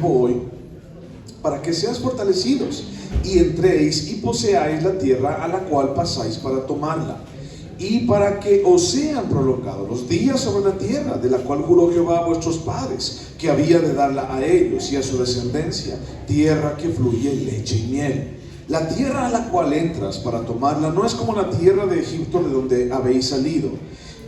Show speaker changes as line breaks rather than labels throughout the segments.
Hoy, para que seas fortalecidos y entréis y poseáis la tierra a la cual pasáis para tomarla, y para que os sean prolongados los días sobre la tierra, de la cual juró Jehová a vuestros padres, que había de darla a ellos y a su descendencia, tierra que fluye leche y miel. La tierra a la cual entras para tomarla no es como la tierra de Egipto, de donde habéis salido,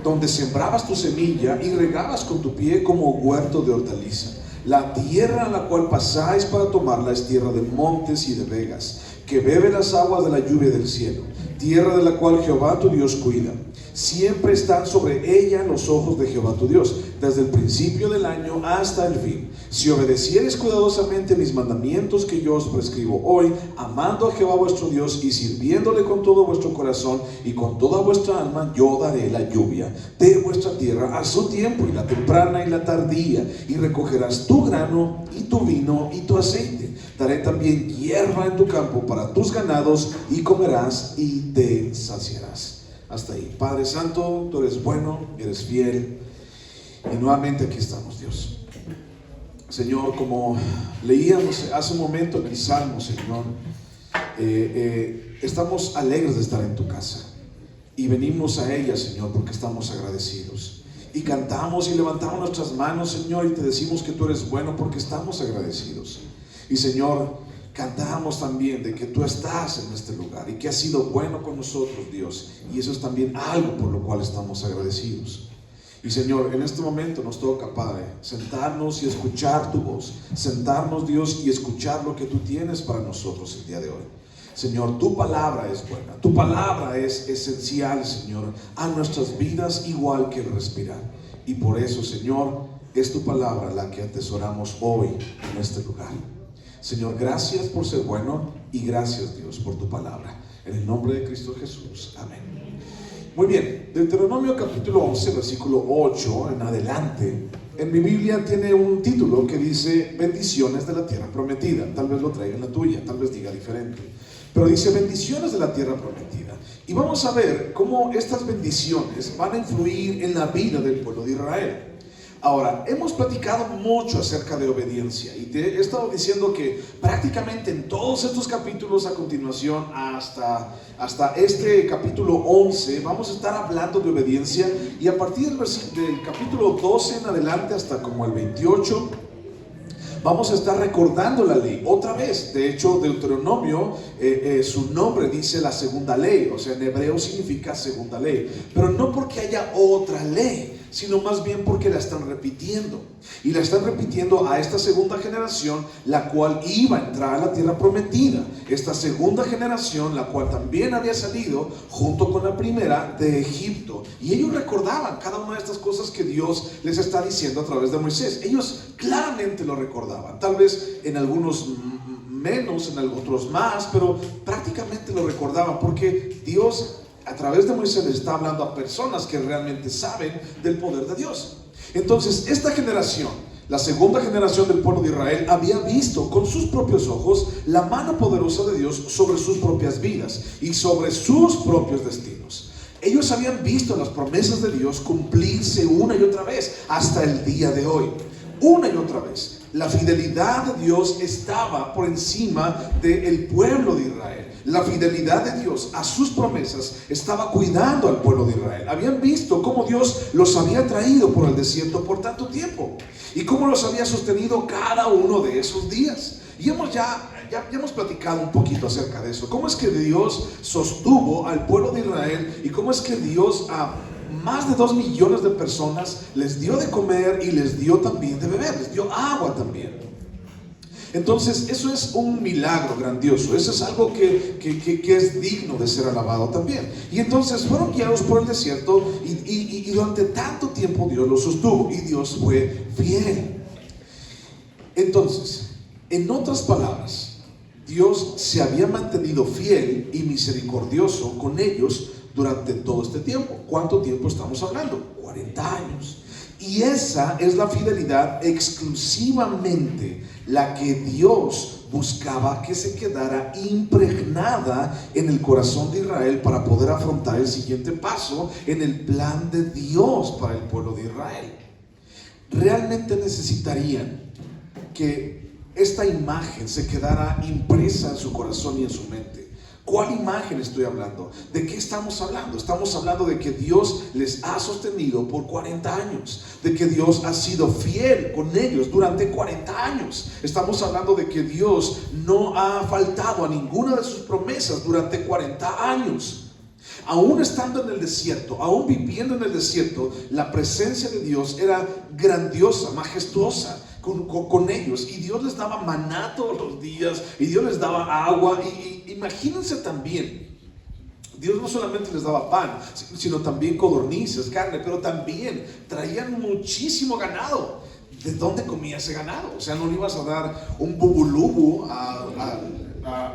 donde sembrabas tu semilla y regabas con tu pie como huerto de hortaliza. La tierra a la cual pasáis para tomarla es tierra de montes y de vegas, que bebe las aguas de la lluvia del cielo, tierra de la cual Jehová tu Dios cuida. Siempre están sobre ella los ojos de Jehová tu Dios, desde el principio del año hasta el fin. Si obedecieres cuidadosamente mis mandamientos que yo os prescribo hoy, amando a Jehová vuestro Dios y sirviéndole con todo vuestro corazón y con toda vuestra alma, yo daré la lluvia de vuestra tierra a su tiempo, y la temprana y la tardía, y recogerás tu grano y tu vino y tu aceite. Daré también hierba en tu campo para tus ganados, y comerás y te saciarás. Hasta ahí. Padre Santo, tú eres bueno, eres fiel, y nuevamente aquí estamos, Dios. Señor, como leíamos hace un momento en el Salmo, Señor, estamos alegres de estar en tu casa, y venimos a ella, Señor, porque estamos agradecidos, y cantamos y levantamos nuestras manos, Señor, y te decimos que tú eres bueno porque estamos agradecidos. Y Señor, cantamos también de que tú estás en este lugar y que has sido bueno con nosotros, Dios, y eso es también algo por lo cual estamos agradecidos. Y Señor, en este momento nos toca, Padre, sentarnos y escuchar tu voz, sentarnos, Dios, y escuchar lo que tú tienes para nosotros el día de hoy. Señor, tu palabra es buena, tu palabra es esencial, Señor, a nuestras vidas, igual que el respirar. Y por eso, Señor, es tu palabra la que atesoramos hoy en este lugar. Señor, gracias por ser bueno, y gracias, Dios, por tu palabra. En el nombre de Cristo Jesús, amén. Muy bien, Deuteronomio capítulo 11, versículo 8 en adelante, en mi Biblia tiene un título que dice bendiciones de la tierra prometida. Tal vez lo traiga en la tuya, tal vez diga diferente, pero dice bendiciones de la tierra prometida. Y vamos a ver cómo estas bendiciones van a influir en la vida del pueblo de Israel. Ahora, hemos platicado mucho acerca de obediencia, y te he estado diciendo que prácticamente en todos estos capítulos a continuación hasta este capítulo 11 vamos a estar hablando de obediencia, y a partir del capítulo 12 en adelante hasta como el 28 vamos a estar recordando la ley otra vez. De hecho, Deuteronomio, su nombre dice la segunda ley, o sea, en hebreo significa segunda ley, pero no porque haya otra ley, sino más bien porque la están repitiendo, y la están repitiendo a esta segunda generación, la cual iba a entrar a la tierra prometida. Esta segunda generación, la cual también había salido junto con la primera de Egipto, y ellos recordaban cada una de estas cosas que Dios les está diciendo a través de Moisés. Ellos claramente lo recordaban, tal vez en algunos menos, en otros más, pero prácticamente lo recordaban, porque Dios a través de Moisés les está hablando a personas que realmente saben del poder de Dios. Entonces, esta generación, la segunda generación del pueblo de Israel, había visto con sus propios ojos la mano poderosa de Dios sobre sus propias vidas y sobre sus propios destinos. Ellos habían visto las promesas de Dios cumplirse una y otra vez hasta el día de hoy. Una y otra vez. La fidelidad de Dios estaba por encima del pueblo de Israel. La fidelidad de Dios a sus promesas estaba cuidando al pueblo de Israel. Habían visto cómo Dios los había traído por el desierto por tanto tiempo, y cómo los había sostenido cada uno de esos días. Y ya hemos platicado un poquito acerca de eso. Cómo es que Dios sostuvo al pueblo de Israel, y cómo es que Dios a más de 2 millones de personas les dio de comer y les dio también de beber, les dio agua también. Entonces, eso es un milagro grandioso. Eso es algo que es digno de ser alabado también. Y entonces fueron guiados por el desierto, y durante tanto tiempo Dios los sostuvo, y Dios fue fiel. Entonces, en otras palabras, Dios se había mantenido fiel y misericordioso con ellos durante todo este tiempo. ¿Cuánto tiempo estamos hablando? 40 años. Y esa es la fidelidad exclusivamente la que Dios buscaba que se quedara impregnada en el corazón de Israel para poder afrontar el siguiente paso en el plan de Dios para el pueblo de Israel. Realmente necesitarían que esta imagen se quedara impresa en su corazón y en su mente. ¿Cuál imagen estoy hablando? ¿De qué estamos hablando? Estamos hablando de que Dios les ha sostenido por 40 años, de que Dios ha sido fiel con ellos durante 40 años. Estamos hablando de que Dios no ha faltado a ninguna de sus promesas durante 40 años. Aún estando en el desierto, aún viviendo en el desierto, la presencia de Dios era grandiosa, majestuosa con ellos, y Dios les daba maná todos los días, y Dios les daba agua. Y imagínense también, Dios no solamente les daba pan, sino también codornices, carne, pero también traían muchísimo ganado. ¿De dónde comía ese ganado? O sea, no le ibas a dar un bubulubu a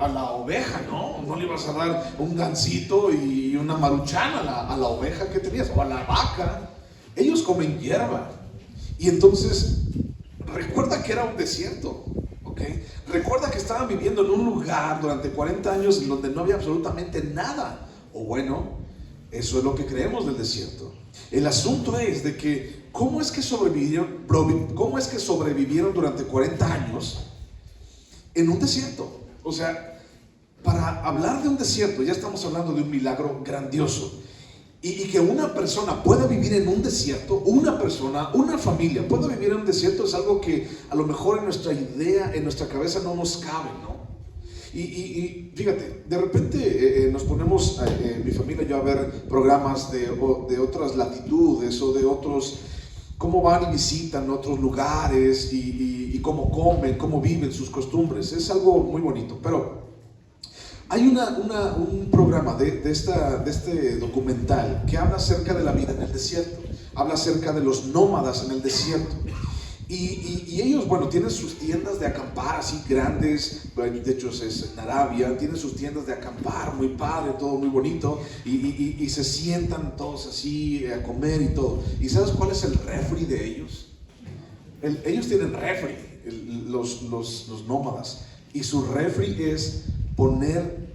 la oveja, ¿no? No le ibas a dar un gansito y una maruchana a la oveja que tenías, o a la vaca. Ellos comen hierba. Y entonces, recuerda que era un desierto, ¿ok? Recuerda que estaban viviendo en un lugar durante 40 años en donde no había absolutamente nada. O bueno, eso es lo que creemos del desierto. El asunto es de que, ¿cómo es que sobrevivieron durante 40 años en un desierto? O sea, para hablar de un desierto, ya estamos hablando de un milagro grandioso. Y que una persona pueda vivir en un desierto, una persona, una familia pueda vivir en un desierto, es algo que a lo mejor en nuestra idea, en nuestra cabeza no nos cabe, ¿no? Y fíjate, de repente nos ponemos, mi familia y yo, a ver programas de otras latitudes o de otros, cómo van y visitan otros lugares y cómo comen, cómo viven, sus costumbres. Es algo muy bonito, pero hay un programa de este documental que habla acerca de la vida en el desierto, habla acerca de los nómadas en el desierto. Y ellos, bueno, tienen sus tiendas de acampar así grandes, de hecho es en Arabia, tienen sus tiendas de acampar, muy padre, todo muy bonito, y se sientan todos así a comer y todo. ¿Y sabes cuál es el refri de ellos? Ellos tienen refri, los nómadas, y su refri es poner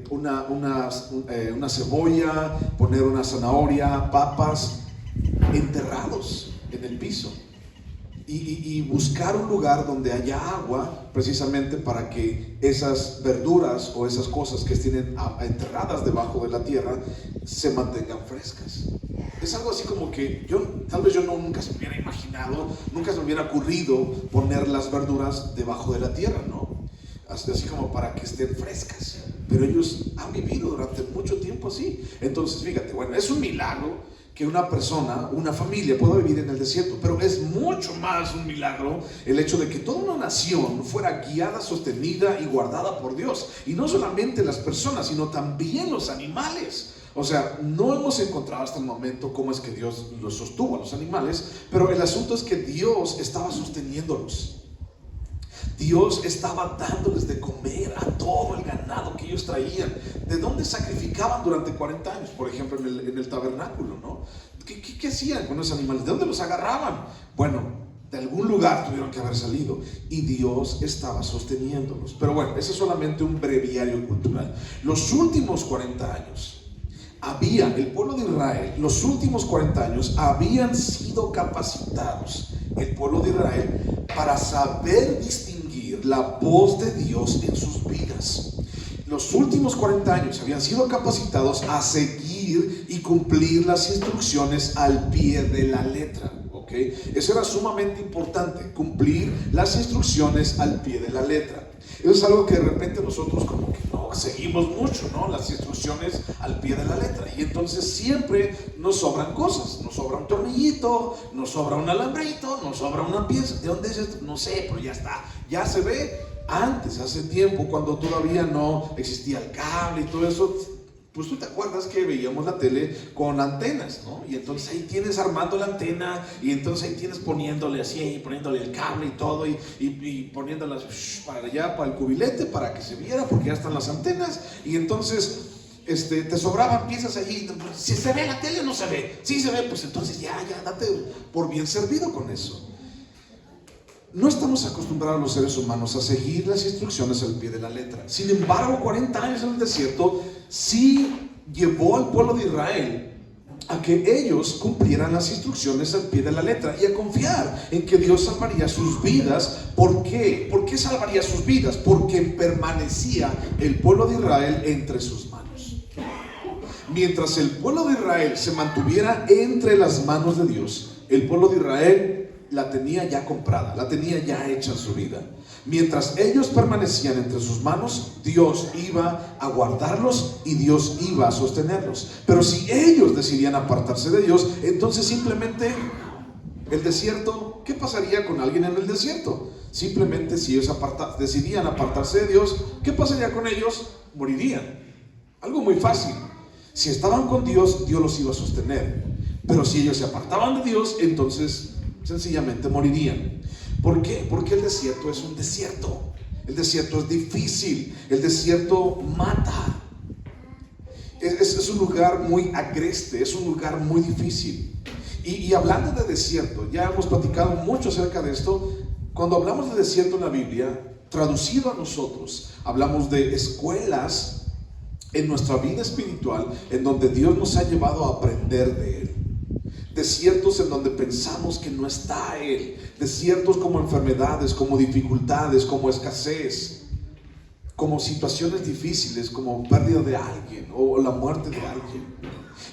una cebolla, poner una zanahoria, papas enterrados en el piso, y buscar un lugar donde haya agua, precisamente para que esas verduras o esas cosas que tienen enterradas debajo de la tierra se mantengan frescas. Es algo así como que tal vez yo nunca se me hubiera imaginado, nunca se me hubiera ocurrido poner las verduras debajo de la tierra, ¿no? Así como para que estén frescas, pero ellos han vivido durante mucho tiempo así. Entonces fíjate, bueno, es un milagro que una persona, una familia pueda vivir en el desierto, pero es mucho más un milagro el hecho de que toda una nación fuera guiada, sostenida y guardada por Dios. Y no solamente las personas, sino también los animales. O sea, no hemos encontrado hasta el momento cómo es que Dios los sostuvo a los animales, pero el asunto es que Dios estaba sosteniéndolos. Dios estaba dándoles de comer a todo el ganado que ellos traían. ¿De dónde sacrificaban durante 40 años? Por ejemplo, en el tabernáculo, ¿no? ¿Qué hacían con esos animales? ¿De dónde los agarraban? Bueno, de algún lugar tuvieron que haber salido, y Dios estaba sosteniéndolos. Pero bueno, ese es solamente un breviario cultural. Los últimos 40 años el pueblo de Israel, los últimos 40 años habían sido capacitados, el pueblo de Israel, para saber distinguir la voz de Dios en sus vidas. Los últimos 40 años habían sido capacitados a seguir y cumplir las instrucciones al pie de la letra. ¿Okay? Eso era sumamente importante, cumplir las instrucciones al pie de la letra. Eso es algo que de repente nosotros como que no seguimos mucho, ¿no? Las instrucciones al pie de la letra. Y entonces siempre nos sobran cosas. Nos sobra un tornillito, nos sobra un alambrito, nos sobra una pieza. ¿De dónde es esto? No sé, pero ya está. Ya se ve. Antes, hace tiempo, cuando todavía no existía el cable y todo eso, pues tú te acuerdas que veíamos la tele con antenas, ¿no? Y entonces ahí tienes armando la antena, y entonces ahí tienes poniéndole así, poniéndole el cable y todo, y poniéndolas para allá, para el cubilete, para que se viera, porque ya están las antenas. Y entonces te sobraban piezas allí. Si se ve la tele o no se ve. Si se ve, pues entonces ya date por bien servido con eso. No estamos acostumbrados los seres humanos a seguir las instrucciones al pie de la letra. Sin embargo, 40 años en el desierto sí llevó al pueblo de Israel a que ellos cumplieran las instrucciones al pie de la letra y a confiar en que Dios salvaría sus vidas. ¿Por qué? ¿Por qué salvaría sus vidas? Porque permanecía el pueblo de Israel entre sus manos. Mientras el pueblo de Israel se mantuviera entre las manos de Dios, el pueblo de Israel la tenía ya comprada, la tenía ya hecha en su vida. Mientras ellos permanecían entre sus manos, Dios iba a guardarlos y Dios iba a sostenerlos. Pero si ellos decidían apartarse de Dios, entonces simplemente el desierto, ¿qué pasaría con alguien en el desierto? Simplemente si ellos decidían apartarse de Dios, ¿qué pasaría con ellos? Morirían. Algo muy fácil. Si estaban con Dios, Dios los iba a sostener. Pero si ellos se apartaban de Dios, entonces sencillamente morirían. ¿Por qué? Porque el desierto es un desierto. El desierto es difícil. El desierto mata. Es un lugar muy agreste. Es un lugar muy difícil. Y hablando de desierto, ya hemos platicado mucho acerca de esto. Cuando hablamos de desierto en la Biblia, traducido a nosotros, hablamos de escuelas en nuestra vida espiritual en donde Dios nos ha llevado a aprender de Él. Desiertos en donde pensamos que no está Él. Desiertos como enfermedades, como dificultades, como escasez, como situaciones difíciles, como pérdida de alguien o la muerte de alguien.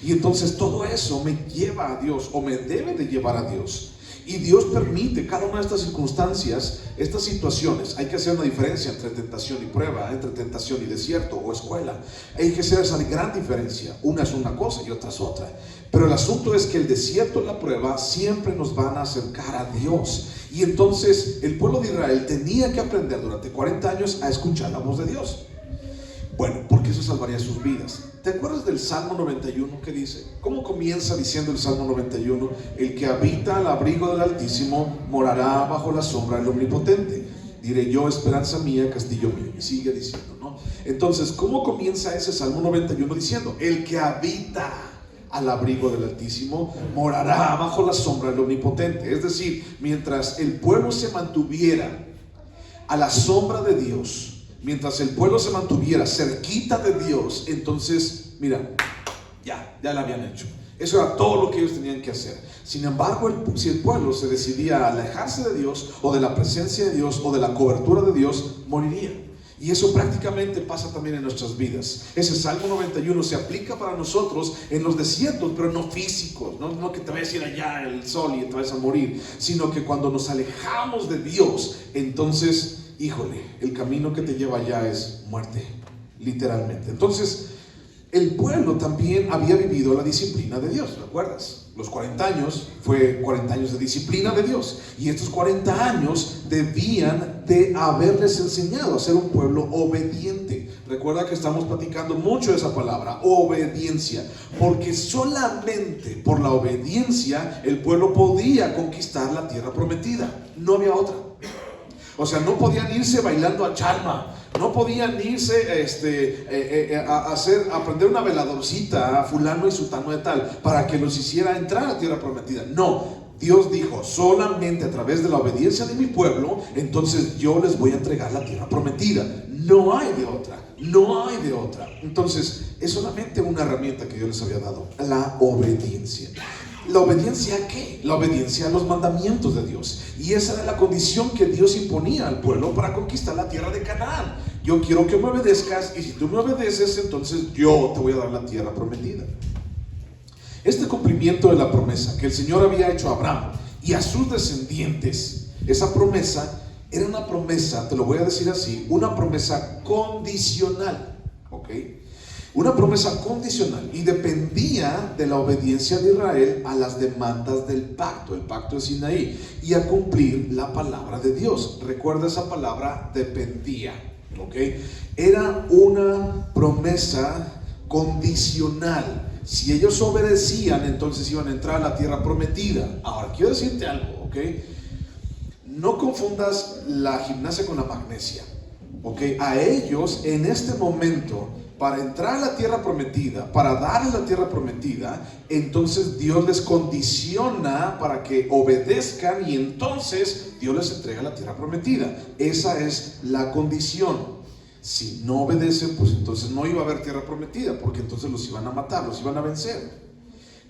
Y entonces todo eso me lleva a Dios, o me debe de llevar a Dios. Y Dios permite cada una de estas circunstancias, estas situaciones. Hay que hacer una diferencia entre tentación y prueba, entre tentación y desierto o escuela. Hay que hacer esa gran diferencia. Una es una cosa y otra es otra. Pero el asunto es que el desierto y la prueba siempre nos van a acercar a Dios. Y entonces el pueblo de Israel tenía que aprender durante 40 años a escuchar la voz de Dios. Bueno, porque eso salvaría sus vidas. ¿Te acuerdas del Salmo 91 que dice? ¿Cómo comienza diciendo el Salmo 91? El que habita al abrigo del Altísimo morará bajo la sombra del Omnipotente. Diré yo, esperanza mía, castillo mío. Y sigue diciendo, ¿no? Entonces, ¿cómo comienza ese Salmo 91 diciendo? El que habita al abrigo del Altísimo morará bajo la sombra del Omnipotente. Es decir, mientras el pueblo se mantuviera a la sombra de Dios, mientras el pueblo se mantuviera cerquita de Dios, entonces, mira, ya la habían hecho. Eso era todo lo que ellos tenían que hacer. Sin embargo, si el pueblo se decidía a alejarse de Dios, o de la presencia de Dios, o de la cobertura de Dios, moriría. Y eso prácticamente pasa también en nuestras vidas. Ese Salmo 91 se aplica para nosotros en los desiertos, pero no físicos, no que te vayas a ir allá el sol y te vayas a morir, sino que cuando nos alejamos de Dios, entonces, híjole, el camino que te lleva allá es muerte, literalmente. Entonces, el pueblo también había vivido la disciplina de Dios, ¿recuerdas? Los 40 años fue 40 años de disciplina de Dios. Y estos 40 años debían de haberles enseñado a ser un pueblo obediente. Recuerda que estamos platicando mucho de esa palabra, obediencia. Porque solamente por la obediencia el pueblo podía conquistar la tierra prometida. No había otra. O sea, no podían irse bailando a Chalma, no podían irse a aprender una veladorcita a fulano y sutano de tal para que los hiciera entrar a la tierra prometida. No, Dios dijo, solamente a través de la obediencia de mi pueblo, entonces yo les voy a entregar la tierra prometida. No hay de otra, no hay de otra. Entonces, es solamente una herramienta que Dios les había dado, la obediencia. ¿La obediencia a qué? La obediencia a los mandamientos de Dios. Y esa era la condición que Dios imponía al pueblo para conquistar la tierra de Canaán. Yo quiero que me obedezcas, y si tú me obedeces, entonces yo te voy a dar la tierra prometida. Este cumplimiento de la promesa que el Señor había hecho a Abraham y a sus descendientes, esa promesa era una promesa, te lo voy a decir así, una promesa condicional, ¿ok? Una promesa condicional, y dependía de la obediencia de Israel a las demandas del pacto, el pacto de Sinaí, y a cumplir la palabra de Dios. Recuerda esa palabra, dependía, ¿ok? Era una promesa condicional. Si ellos obedecían, entonces iban a entrar a la tierra prometida. Ahora, quiero decirte algo, ¿ok? No confundas la gimnasia con la magnesia, ¿ok? A ellos, en este momento, para entrar a la tierra prometida, para darles la tierra prometida, entonces Dios les condiciona para que obedezcan, y entonces Dios les entrega la tierra prometida. Esa es la condición. Si no obedecen, pues entonces no iba a haber tierra prometida, porque entonces los iban a matar, los iban a vencer.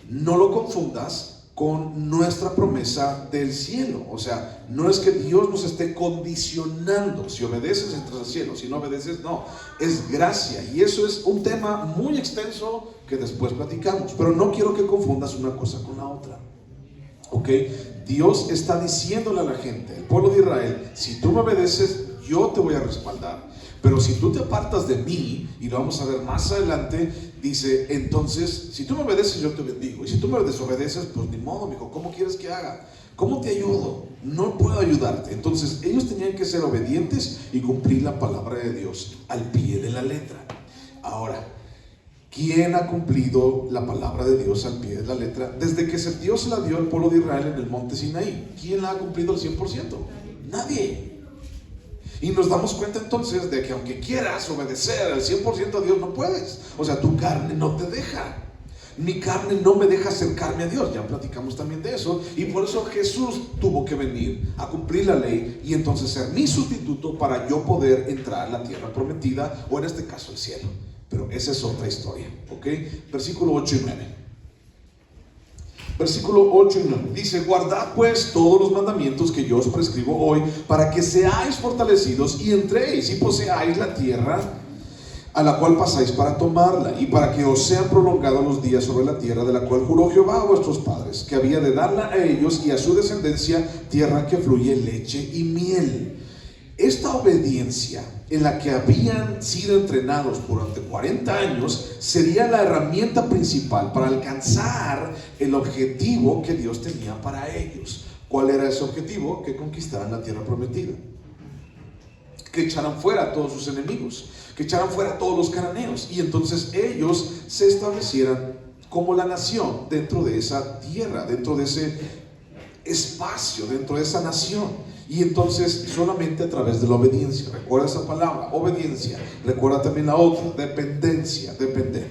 no lo confundas con nuestra promesa del cielo. O sea, no es que Dios nos esté condicionando. Si obedeces, entras al cielo. Si no obedeces, no. Es gracia. Y eso es un tema muy extenso que después platicamos. Pero no quiero que confundas una cosa con la otra. ¿Ok? Dios está diciéndole a la gente, el pueblo de Israel, si tú me obedeces, yo te voy a respaldar. Pero si tú te apartas de mí, y lo vamos a ver más adelante, dice, entonces, si tú me obedeces, yo te bendigo. Y si tú me desobedeces, pues ni modo, mijo, ¿cómo quieres que haga? ¿Cómo te ayudo? No puedo ayudarte. Entonces, ellos tenían que ser obedientes y cumplir la palabra de Dios al pie de la letra. Ahora, ¿quién ha cumplido la palabra de Dios al pie de la letra? Desde que Dios se la dio al pueblo de Israel en el monte Sinaí, ¿quién la ha cumplido al 100%? Nadie. Y nos damos cuenta entonces de que aunque quieras obedecer al 100% a Dios, no puedes. O sea, tu carne no te deja. Mi carne no me deja acercarme a Dios. Ya platicamos también de eso. Y por eso Jesús tuvo que venir a cumplir la ley y entonces ser mi sustituto para yo poder entrar a la tierra prometida, o en este caso el cielo. Pero esa es otra historia, ¿ok? Versículo 8 y 9. Versículo 8 y 9 dice: guardad pues todos los mandamientos que yo os prescribo hoy, para que seáis fortalecidos y entréis y poseáis la tierra a la cual pasáis para tomarla, y para que os sean prolongados los días sobre la tierra de la cual juró Jehová a vuestros padres, que había de darla a ellos y a su descendencia, tierra que fluye leche y miel. Esta obediencia en la que habían sido entrenados durante 40 años sería la herramienta principal para alcanzar el objetivo que Dios tenía para ellos. ¿Cuál era ese objetivo? Que conquistaran la tierra prometida, que echaran fuera a todos sus enemigos, que echaran fuera a todos los cananeos, y entonces ellos se establecieran como la nación dentro de esa tierra, dentro de ese espacio, dentro de esa nación. Y entonces solamente a través de la obediencia. Recuerda esa palabra, obediencia. Recuerda también la otra, dependencia, depender.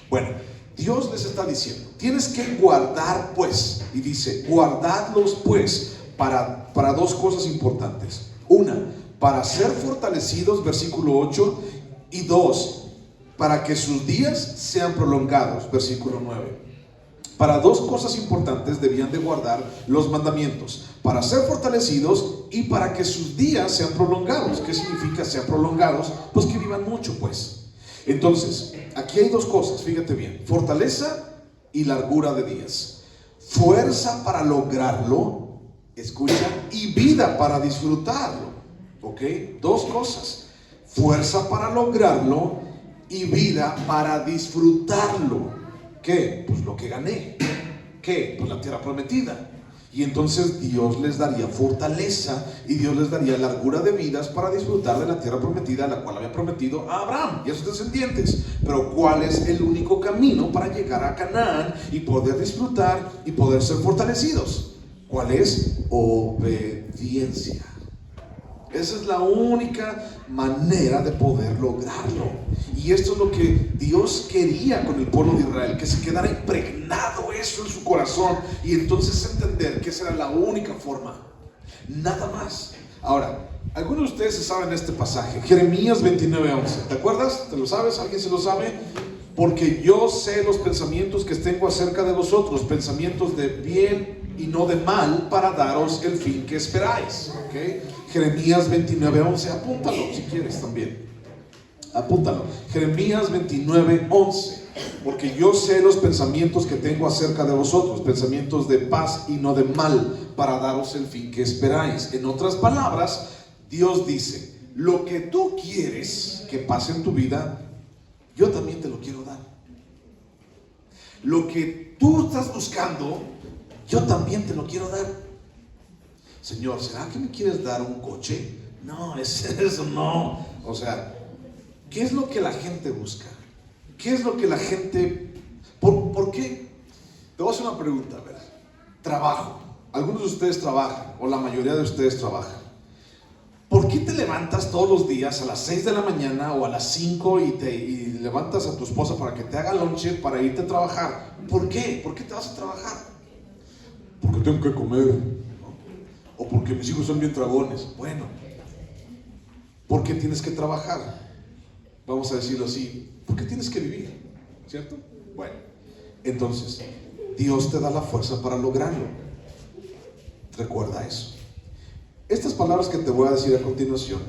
Bueno, Dios les está diciendo, tienes que guardar pues, y dice, guardadlos pues, para dos cosas importantes. Una, para ser fortalecidos, versículo 8, y dos, para que sus días sean prolongados, versículo 9. Para dos cosas importantes debían de guardar los mandamientos: para ser fortalecidos y para que sus días sean prolongados. ¿Qué significa sean prolongados? Pues que vivan mucho, pues. Entonces, aquí hay dos cosas, fíjate bien: fortaleza y largura de días. Fuerza para lograrlo, escucha, y vida para disfrutarlo. ¿Ok? Dos cosas: fuerza para lograrlo y vida para disfrutarlo. ¿Qué? Pues lo que gané. ¿Qué? Pues la tierra prometida. Y entonces Dios les daría fortaleza y Dios les daría largura de vidas para disfrutar de la tierra prometida, la cual había prometido a Abraham y a sus descendientes. Pero ¿cuál es el único camino para llegar a Canaán y poder disfrutar y poder ser fortalecidos? ¿Cuál es? Obediencia. Esa es la única manera de poder lograrlo. Y esto es lo que Dios quería con el pueblo de Israel, que se quedara impregnado eso en su corazón, y entonces entender que esa era la única forma, nada más. Ahora, algunos de ustedes se saben este pasaje, Jeremías 29:11. ¿Te acuerdas? ¿Te lo sabes? ¿Alguien se lo sabe? Porque yo sé los pensamientos que tengo acerca de vosotros, pensamientos de bien y no de mal, para daros el fin que esperáis. ¿Okay? Jeremías 29:11, apúntalo si quieres también. Apúntalo. Jeremías 29:11. Porque yo sé los pensamientos que tengo acerca de vosotros, pensamientos de paz y no de mal, para daros el fin que esperáis. En otras palabras, Dios dice: lo que tú quieres que pase en tu vida, yo también te lo quiero dar. Lo que tú estás buscando, yo también te lo quiero dar. Señor, ¿será que me quieres dar un coche? No, eso no. O sea, ¿qué es lo que la gente busca? ¿Qué es lo que la gente... ¿Por qué? Te voy a hacer una pregunta, a ver. Trabajo. Algunos de ustedes trabajan, o la mayoría de ustedes trabajan. ¿Por qué te levantas todos los días a las 6 de la mañana o a las 5 y levantas a tu esposa para que te haga lonche para irte a trabajar? ¿Por qué? ¿Por qué te vas a trabajar? Porque tengo que comer, ¿no? O porque mis hijos son bien dragones. Bueno, ¿por qué tienes que trabajar? Vamos a decirlo así, ¿por qué tienes que vivir? ¿Cierto? Bueno, entonces, Dios te da la fuerza para lograrlo. Recuerda eso. Estas palabras que te voy a decir a continuación,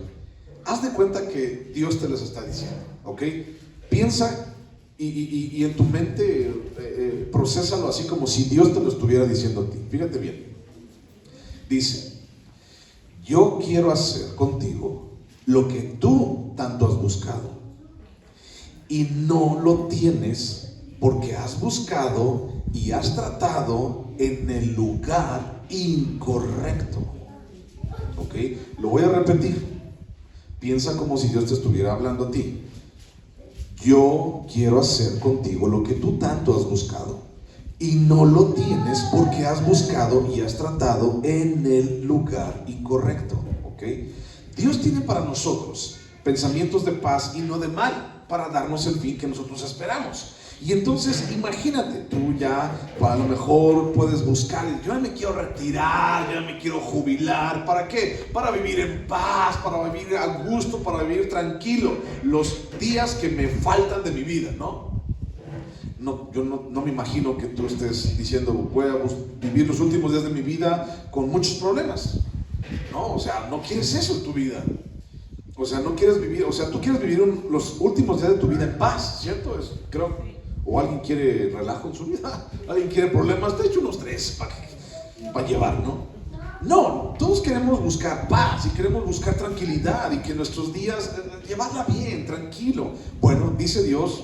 haz de cuenta que Dios te las está diciendo, ¿ok? Piensa y en tu mente procésalo así como si Dios te lo estuviera diciendo a ti. Fíjate bien. Dice: yo quiero hacer contigo lo que tú tanto has buscado y no lo tienes porque has buscado y has tratado en el lugar incorrecto. ¿Ok? Lo voy a repetir. Piensa como si Dios te estuviera hablando a ti. Yo quiero hacer contigo lo que tú tanto has buscado y no lo tienes porque has buscado y has tratado en el lugar incorrecto. ¿Ok? Dios tiene para nosotros pensamientos de paz y no de mal, para darnos el fin que nosotros esperamos. Y entonces imagínate, tú ya a lo mejor puedes buscar, yo ya me quiero retirar, ya me quiero jubilar. ¿Para qué? Para vivir en paz, para vivir a gusto, para vivir tranquilo los días que me faltan de mi vida, ¿no? Yo no me imagino que tú estés diciendo, voy a vivir los últimos días de mi vida con muchos problemas. No, o sea, no quieres eso en tu vida. O sea, no quieres vivir, o sea, tú quieres vivir los últimos días de tu vida en paz, ¿cierto? Creo. O alguien quiere relajo en su vida, alguien quiere problemas, te echo unos 3 para llevar, ¿no? No, todos queremos buscar paz y queremos buscar tranquilidad y que nuestros días, llevarla bien, tranquilo. Bueno, dice Dios,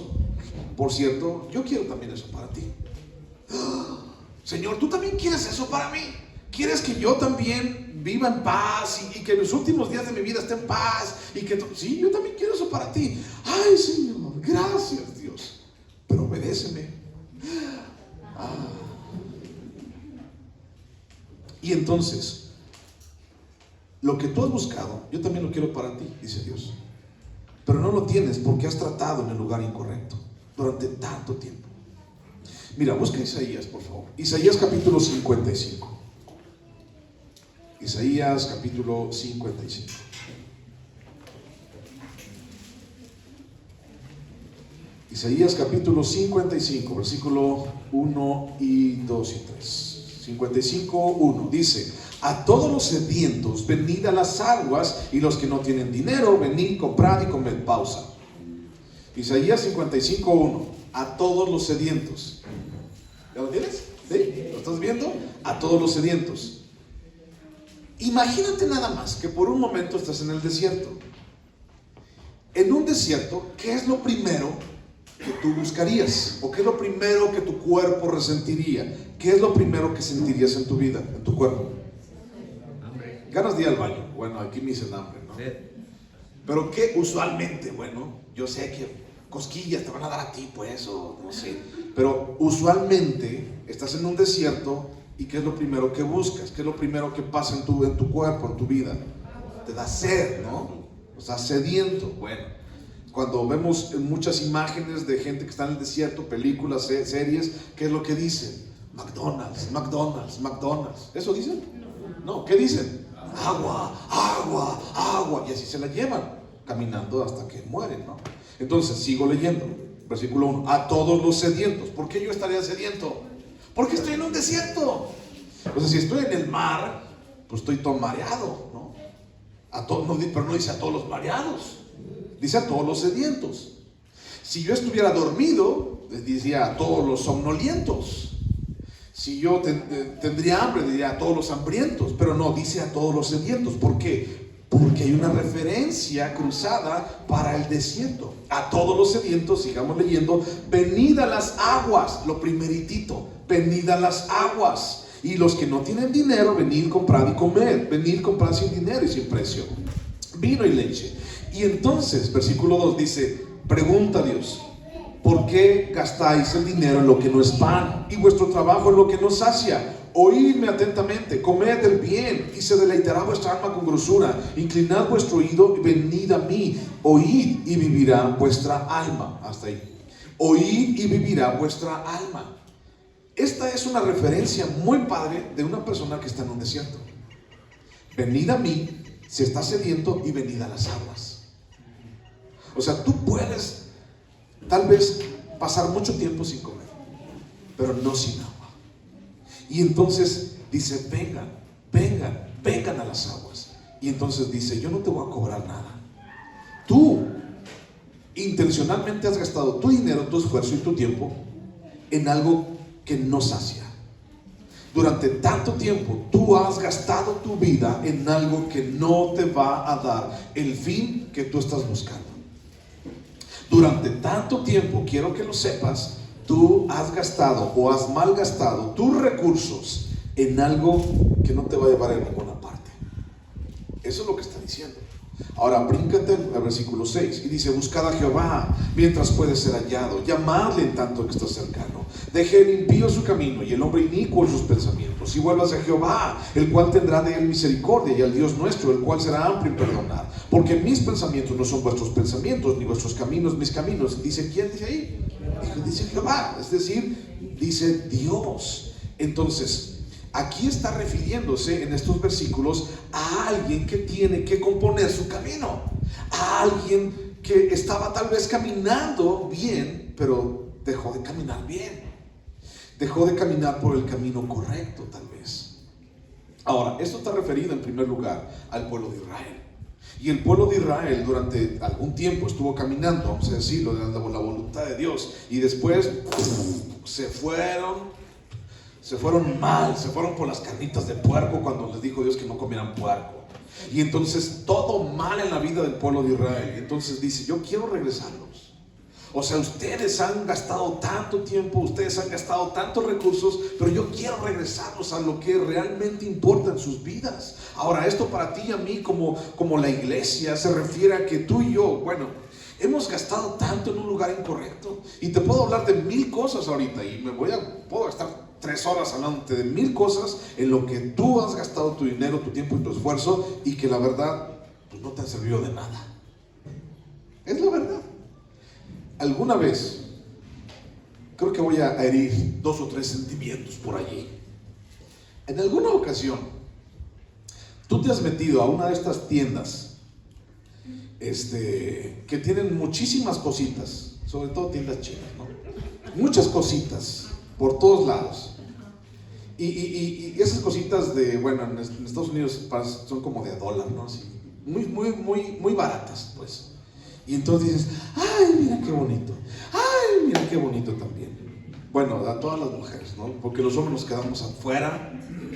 por cierto, yo quiero también eso para ti. Señor, ¿tú también quieres eso para mí? ¿Quieres que yo también viva en paz y que los últimos días de mi vida esté en paz? Sí, yo también quiero eso para ti. Ay, Señor, gracias, Dios. Pero obedéceme. Y entonces, lo que tú has buscado, yo también lo quiero para ti, dice Dios. Pero no lo tienes porque has tratado en el lugar incorrecto durante tanto tiempo. Mira, busca Isaías, por favor. Isaías capítulo 55. Isaías capítulo 55. Isaías capítulo 55, versículo 1 y 2 y 3. 55, 1 dice: a todos los sedientos, venid a las aguas, y los que no tienen dinero, venid, comprad y comed. Pausa. Isaías 55, 1. A todos los sedientos. ¿Ya lo tienes? ¿Sí? ¿Lo estás viendo? A todos los sedientos. Imagínate nada más que por un momento estás en el desierto. En un desierto, ¿qué es lo primero que tú buscarías? ¿O qué es lo primero que tu cuerpo resentiría? ¿Qué es lo primero que sentirías en tu vida, en tu cuerpo?
Hambre.
Ganas de ir al baño. Bueno, aquí me dicen hambre, ¿no?
Sí.
Pero ¿qué usualmente? Bueno, yo sé que cosquillas te van a dar a ti, pues, o no sé. Pero usualmente estás en un desierto y ¿qué es lo primero que buscas? ¿Qué es lo primero que pasa en tu cuerpo, en tu vida? Te da sed, ¿no? O sea, sediento. Bueno, cuando vemos muchas imágenes de gente que está en el desierto, películas, series, ¿qué es lo que dicen? McDonald's, McDonald's, McDonald's. ¿Eso dicen? No, ¿qué dicen? Agua, agua, agua. Y así se la llevan, caminando hasta que mueren, ¿no? Entonces, sigo leyendo. Versículo 1. A todos los sedientos. ¿Por qué yo estaría sediento? Porque estoy en un desierto. O sea, si estoy en el mar, pues estoy todo mareado, ¿no? Pero no dice a todos los mareados, dice a todos los sedientos. Si yo estuviera dormido, les decía a todos los somnolientos. Si yo tendría hambre, diría a todos los hambrientos. Pero no, dice a todos los sedientos. ¿Por qué? Porque hay una referencia cruzada para el desierto. A todos los sedientos, sigamos leyendo, venid a las aguas. Lo primeritito, venid a las aguas. Y los que no tienen dinero, venid, comprad y comed. Venid, comprad sin dinero y sin precio vino y leche. Y entonces, versículo 2 dice: pregunta a Dios, ¿por qué gastáis el dinero en lo que no es pan y vuestro trabajo en lo que no sacia? Oídme atentamente, comed el bien y se deleitará vuestra alma con grosura. Inclinad vuestro oído y venid a mí. Oíd y vivirá vuestra alma. Hasta ahí. Oíd y vivirá vuestra alma. Esta es una referencia muy padre de una persona que está en un desierto. Venid a mí si estás sediento y venid a las aguas. O sea, tú puedes tal vez pasar mucho tiempo sin comer, pero no sin agua. Y entonces dice, vengan, vengan, vengan a las aguas. Y entonces dice, yo no te voy a cobrar nada. Tú intencionalmente has gastado tu dinero, tu esfuerzo y tu tiempo en algo que no sacia. Durante tanto tiempo tú has gastado tu vida en algo que no te va a dar el fin que tú estás buscando. Durante tanto tiempo, quiero que lo sepas, tú has gastado o has malgastado tus recursos en algo que no te va a llevar a ninguna parte. Eso es lo que está diciendo. Ahora bríncate al versículo 6 y dice, buscad a Jehová mientras puede ser hallado, llamadle en tanto que está cercano. Deje el impío su camino y el hombre inicuo sus pensamientos, y vuelvas a Jehová, el cual tendrá de él misericordia, y al Dios nuestro, el cual será amplio en perdonar. Porque mis pensamientos no son vuestros pensamientos, ni vuestros caminos mis caminos. Dice, ¿quién dice ahí? Dice Jehová, es decir, dice Dios. Entonces, aquí está refiriéndose en estos versículos a alguien que tiene que componer su camino, a alguien que estaba tal vez caminando bien, pero dejó de caminar bien, dejó de caminar por el camino correcto tal vez. Ahora, esto está referido en primer lugar al pueblo de Israel. Y el pueblo de Israel durante algún tiempo estuvo caminando, vamos a decirlo, de la voluntad de Dios, y después se fueron mal, se fueron por las carnitas de puerco cuando les dijo Dios que no comieran puerco. Y entonces todo mal en la vida del pueblo de Israel. Y entonces dice, yo quiero regresarlos. O sea, ustedes han gastado tanto tiempo, ustedes han gastado tantos recursos, pero yo quiero regresarlos a lo que realmente importa en sus vidas. Ahora, esto para ti y a mí como la iglesia se refiere a que tú y yo, bueno, hemos gastado tanto en un lugar incorrecto. Y te puedo hablar de 1000 cosas ahorita y puedo gastar 3 horas hablándote de 1000 cosas en lo que tú has gastado tu dinero, tu tiempo y tu esfuerzo, y que la verdad pues no te han servido de nada. Es la verdad. Alguna vez creo que voy a herir 2 o 3 sentimientos por allí. En alguna ocasión tú te has metido a una de estas tiendas que tienen muchísimas cositas, sobre todo tiendas chinas, ¿no? Muchas cositas por todos lados. Y esas cositas en Estados Unidos son como de $1, ¿no? Así, muy baratas, pues. Y entonces dices, ay, mira qué bonito, ay, mira qué bonito también. Bueno, a todas las mujeres, ¿no? Porque los hombres nos quedamos afuera,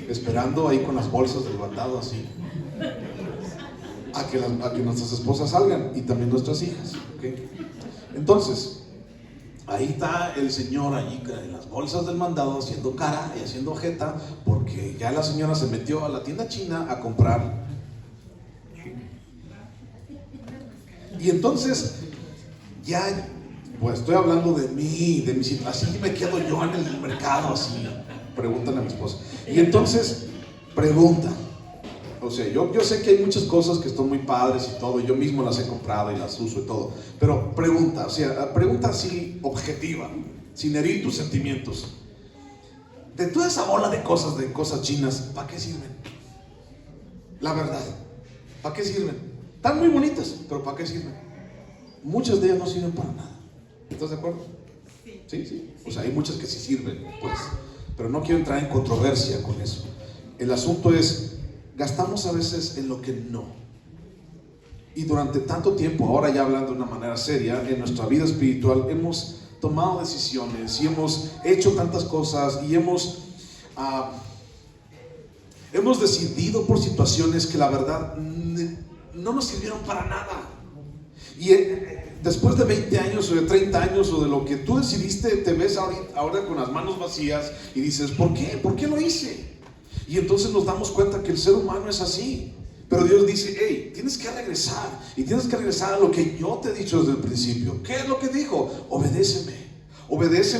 esperando ahí con las bolsas del bandado así, a que nuestras esposas salgan, y también nuestras hijas, ¿okay? Entonces, ahí está el señor allí en las bolsas del mandado haciendo cara y haciendo jeta, porque ya la señora se metió a la tienda china a comprar. Y entonces, ya, pues estoy hablando de mi situación, así me quedo yo en el mercado, así, pregúntale a mi esposa. Y entonces, pregunta. O sea, yo sé que hay muchas cosas que están muy padres y todo, yo mismo las he comprado y las uso y todo, pero pregunta, o sea, pregunta así objetiva, sin herir tus sentimientos. De toda esa bola de cosas chinas, ¿para qué sirven? La verdad, ¿para qué sirven? Están muy bonitas, pero ¿para qué sirven? Muchas de ellas no sirven para nada. ¿Estás de acuerdo? Sí. O sea, hay muchas que sí sirven, pues, pero no quiero entrar en controversia con eso. El asunto es, gastamos a veces en lo que no. Y durante tanto tiempo, ahora ya hablando de una manera seria, en nuestra vida espiritual hemos tomado decisiones y hemos hecho tantas cosas y hemos decidido por situaciones que la verdad no nos sirvieron para nada. Y después de 20 años o de 30 años o de lo que tú decidiste, te ves ahora con las manos vacías y dices, ¿por qué? ¿Por qué lo hice? Y entonces nos damos cuenta que el ser humano es así. Pero Dios dice, hey, tienes que regresar. Y tienes que regresar a lo que yo te he dicho desde el principio. ¿Qué es lo que dijo? Obedéceme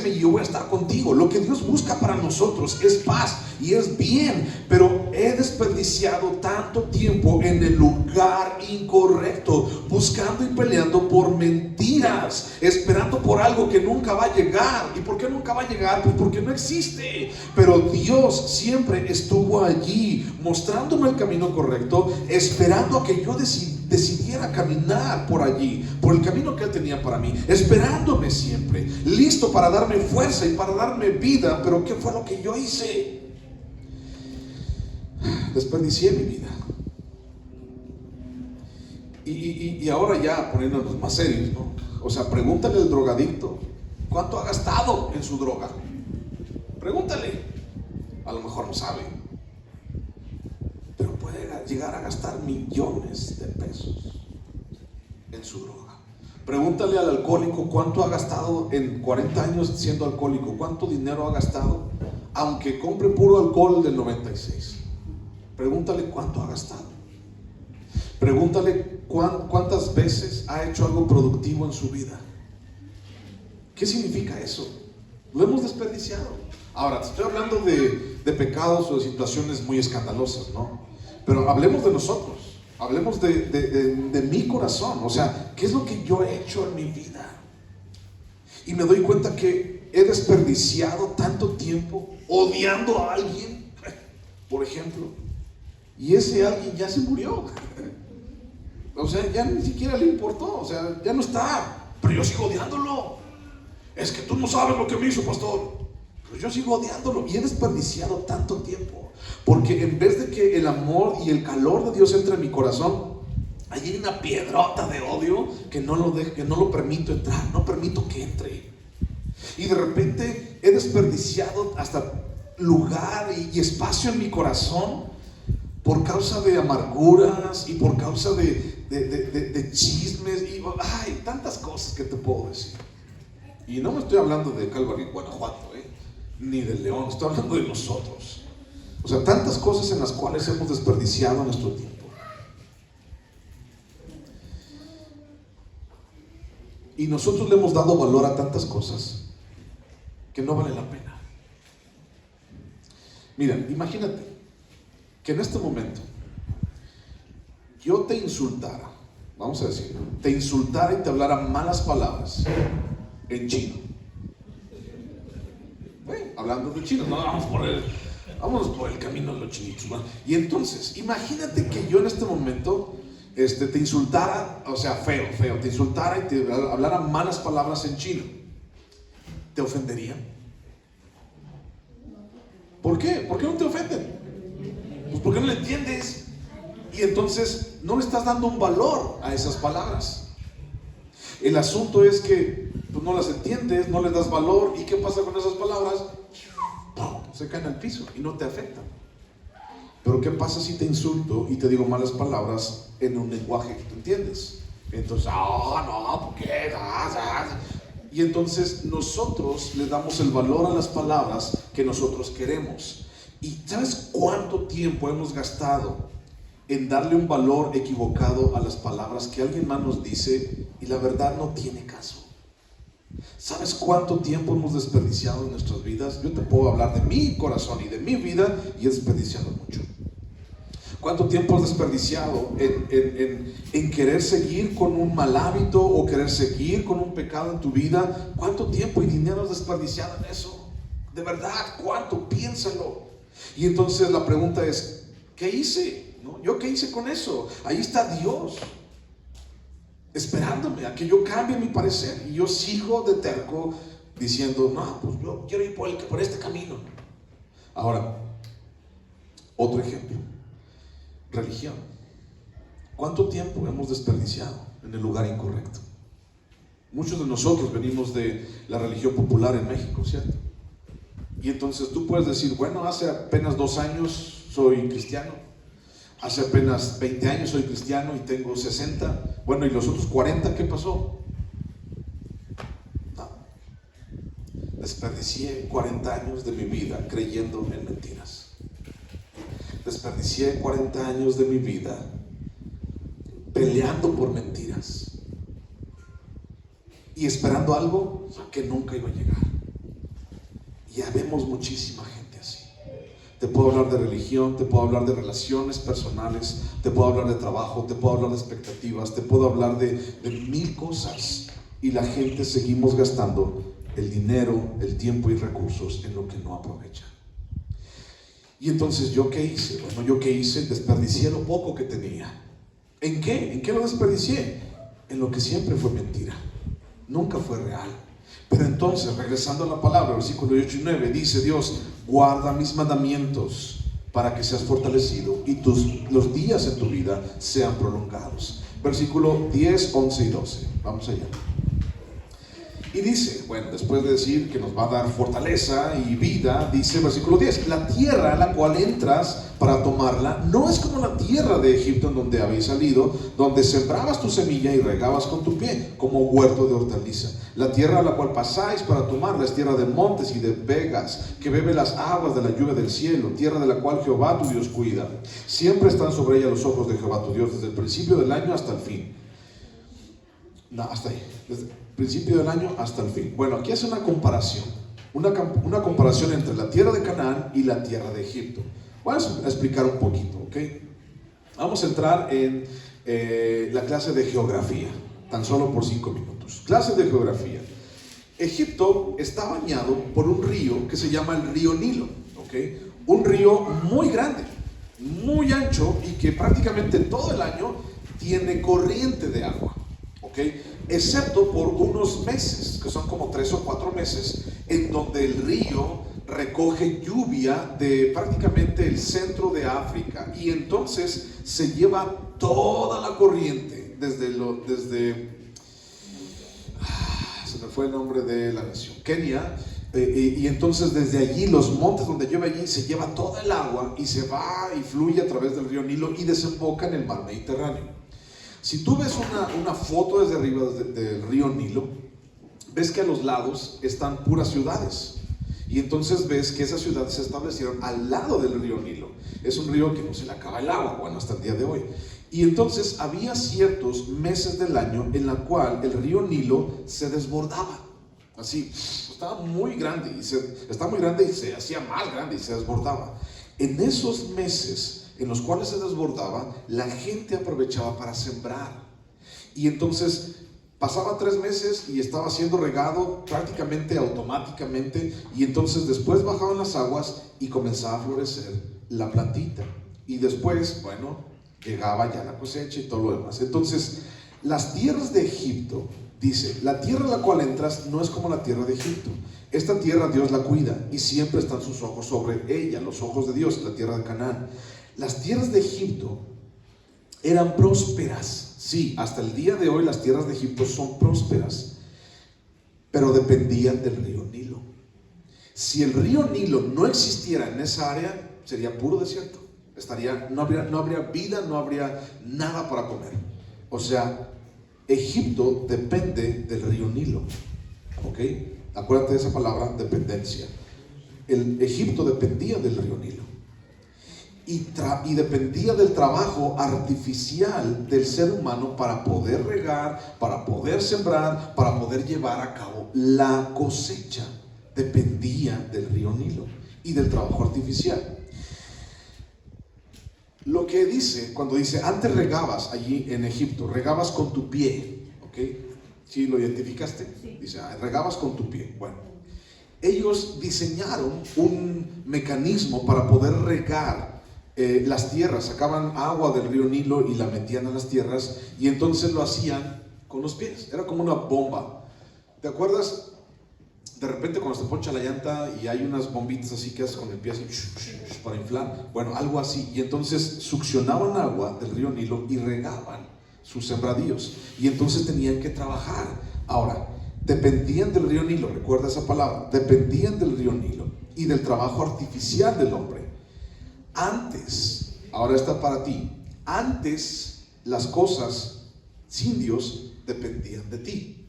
y yo voy a estar contigo. Lo que Dios busca para nosotros es paz y es bien, pero he desperdiciado tanto tiempo en el lugar incorrecto, buscando y peleando por mentiras, esperando por algo que nunca va a llegar. ¿Y por qué nunca va a llegar? Pues porque no existe. Pero Dios siempre estuvo allí, mostrándome el camino correcto, esperando a que yo decidiera caminar por allí, por el camino que Él tenía para mí, esperándome siempre, listo para darme fuerza y para darme vida. Pero ¿qué fue lo que yo hice? Desperdicié mi vida. Y ahora ya poniéndonos más serios, ¿no? O sea, pregúntale al drogadicto cuánto ha gastado en su droga. Pregúntale. A lo mejor no sabe, pero puede llegar a gastar millones de pesos en su droga. Pregúntale al alcohólico cuánto ha gastado en 40 años siendo alcohólico. ¿Cuánto dinero ha gastado? Aunque compre puro alcohol del 96. Pregúntale cuánto ha gastado. Pregúntale cuántas veces ha hecho algo productivo en su vida. ¿Qué significa eso? Lo hemos desperdiciado. Ahora, estoy hablando de pecados o de situaciones muy escandalosas, ¿no? Pero hablemos de nosotros. Hablemos de mi corazón. O sea, ¿qué es lo que yo he hecho en mi vida? Y me doy cuenta que he desperdiciado tanto tiempo odiando a alguien, por ejemplo, y ese alguien ya se murió. O sea, ya ni siquiera le importó. O sea, ya no está. Pero yo sigo odiándolo. Es que tú no sabes lo que me hizo, pastor. Pero yo sigo odiándolo y he desperdiciado tanto tiempo. Porque en vez de que el amor y el calor de Dios entre en mi corazón, allí hay una piedrota de odio que no lo permito entrar, no permito que entre. Y de repente he desperdiciado hasta lugar y espacio en mi corazón por causa de amarguras y por causa de chismes y tantas cosas que te puedo decir. Y no me estoy hablando de Calvary, Guanajuato, ni de León, estoy hablando de nosotros. O sea, tantas cosas en las cuales hemos desperdiciado nuestro tiempo. Y nosotros le hemos dado valor a tantas cosas que no vale la pena. Mira, imagínate que en este momento yo te insultara, vamos a decir, te insultara y te hablara malas palabras en chino. Hablando de chinos, no, vámonos por el camino de los chinitos, ¿no? Y entonces, imagínate que yo en este momento te insultara, o sea, feo, te insultara y te hablara malas palabras en chino. ¿Te ofendería? ¿Por qué? ¿Por qué no te ofenden? Pues porque no le entiendes. Y entonces no le estás dando un valor a esas palabras. El asunto es que tú no las entiendes, no les das valor. ¿Y qué pasa con esas palabras? Se caen al piso y no te afectan. Pero ¿qué pasa si te insulto y te digo malas palabras en un lenguaje que tú entiendes? Entonces, no, ¿por qué? Y entonces nosotros le damos el valor a las palabras que nosotros queremos. ¿Y sabes cuánto tiempo hemos gastado en darle un valor equivocado a las palabras que alguien más nos dice y la verdad no tiene caso? ¿Sabes cuánto tiempo hemos desperdiciado en nuestras vidas? Yo te puedo hablar de mi corazón y de mi vida y he desperdiciado mucho. ¿Cuánto tiempo has desperdiciado en querer seguir con un mal hábito o querer seguir con un pecado en tu vida? ¿Cuánto tiempo y dinero has desperdiciado en eso? De verdad, ¿cuánto? Piénsalo. Y entonces la pregunta es, ¿qué hice? ¿No? ¿Yo qué hice con eso? Ahí está Dios esperándome a que yo cambie mi parecer, y yo sigo de terco diciendo, no, pues yo quiero ir por este camino. Ahora, otro ejemplo, religión. ¿Cuánto tiempo hemos desperdiciado en el lugar incorrecto? Muchos de nosotros venimos de la religión popular en México, ¿cierto? Y entonces tú puedes decir, bueno, hace apenas 2 años soy cristiano. Hace apenas 20 años soy cristiano y tengo 60. Bueno, ¿y los otros 40 qué pasó? No. Desperdicié 40 años de mi vida creyendo en mentiras. Desperdicié 40 años de mi vida peleando por mentiras y esperando algo que nunca iba a llegar. Ya vemos muchísima gente así. Te puedo hablar de religión, te puedo hablar de relaciones personales, te puedo hablar de trabajo, te puedo hablar de expectativas, te puedo hablar de 1000 cosas. Y la gente seguimos gastando el dinero, el tiempo y recursos en lo que no aprovecha. Y entonces, ¿yo qué hice? Bueno, ¿yo qué hice? Desperdicié lo poco que tenía. ¿En qué? ¿En qué lo desperdicié? En lo que siempre fue mentira. Nunca fue real. Pero entonces, regresando a la palabra, versículos 8 y 9, dice Dios, guarda mis mandamientos para que seas fortalecido y los días en tu vida sean prolongados. Versículo 10, 11 y 12. Vamos allá. Y dice, bueno, después de decir que nos va a dar fortaleza y vida, dice versículo 10: la tierra a la cual entras para tomarla no es como la tierra de Egipto en donde habéis salido, donde sembrabas tu semilla y regabas con tu pie, como huerto de hortaliza. La tierra a la cual pasáis para tomarla es tierra de montes y de vegas, que bebe las aguas de la lluvia del cielo, tierra de la cual Jehová tu Dios cuida. Siempre están sobre ella los ojos de Jehová tu Dios, desde el principio del año hasta el fin. No, hasta ahí. Desde el principio del año hasta el fin. Bueno, aquí hace una comparación. Una comparación entre la tierra de Canaán y la tierra de Egipto. Voy a explicar un poquito, ¿ok? Vamos a entrar en la clase de geografía, tan solo por 5 minutos. Clase de geografía. Egipto está bañado por un río que se llama el río Nilo, ¿ok? Un río muy grande, muy ancho y que prácticamente todo el año tiene corriente de agua. ¿Okay? Excepto por unos meses, que son como 3 o 4 meses, en donde el río recoge lluvia de prácticamente el centro de África, y entonces se lleva toda la corriente se me fue el nombre de la nación, Kenia, y entonces desde allí, los montes donde llueve allí, se lleva toda el agua y se va y fluye a través del río Nilo y desemboca en el mar Mediterráneo. Si tú ves una foto desde arriba del río Nilo, ves que a los lados están puras ciudades. Y entonces ves que esas ciudades se establecieron al lado del río Nilo. Es un río que no se le acaba el agua, bueno, hasta el día de hoy. Y entonces había ciertos meses del año en la cual el río Nilo se desbordaba. Así, estaba muy grande y se hacía más grande y se desbordaba. En esos meses en los cuales se desbordaba, la gente aprovechaba para sembrar. Y entonces pasaba 3 meses y estaba siendo regado prácticamente automáticamente, y entonces después bajaban las aguas y comenzaba a florecer la plantita. Y después, bueno, llegaba ya la cosecha y todo lo demás. Entonces, las tierras de Egipto, dice, la tierra a la cual entras no es como la tierra de Egipto. Esta tierra Dios la cuida y siempre están sus ojos sobre ella, los ojos de Dios, la tierra de Canaán. Las tierras de Egipto eran prósperas. Sí, hasta el día de hoy las tierras de Egipto son prósperas, pero dependían del río Nilo. Si el río Nilo no existiera en esa área, sería puro desierto. No habría vida, no habría nada para comer. O sea, Egipto depende del río Nilo. ¿Ok? Acuérdate de esa palabra, dependencia. El Egipto dependía del río Nilo. Y dependía del trabajo artificial del ser humano para poder regar, para poder sembrar, para poder llevar a cabo la cosecha. Dependía del río Nilo y del trabajo artificial. Lo que dice, cuando dice, antes regabas allí en Egipto, regabas con tu pie, ¿ok? ¿Sí lo identificaste? Sí. Dice, regabas con tu pie. Bueno, ellos diseñaron un mecanismo para poder regar las tierras. Sacaban agua del río Nilo y la metían a las tierras, y entonces lo hacían con los pies. Era como una bomba. ¿Te acuerdas? De repente cuando se poncha la llanta y hay unas bombitas así que haces con el pie así para inflar, bueno, algo así. Y entonces succionaban agua del río Nilo y regaban sus sembradíos, y entonces tenían que trabajar. Ahora, dependían del río Nilo, recuerda esa palabra, dependían del río Nilo y del trabajo artificial del hombre. Antes, ahora está para ti, antes las cosas sin Dios dependían de ti,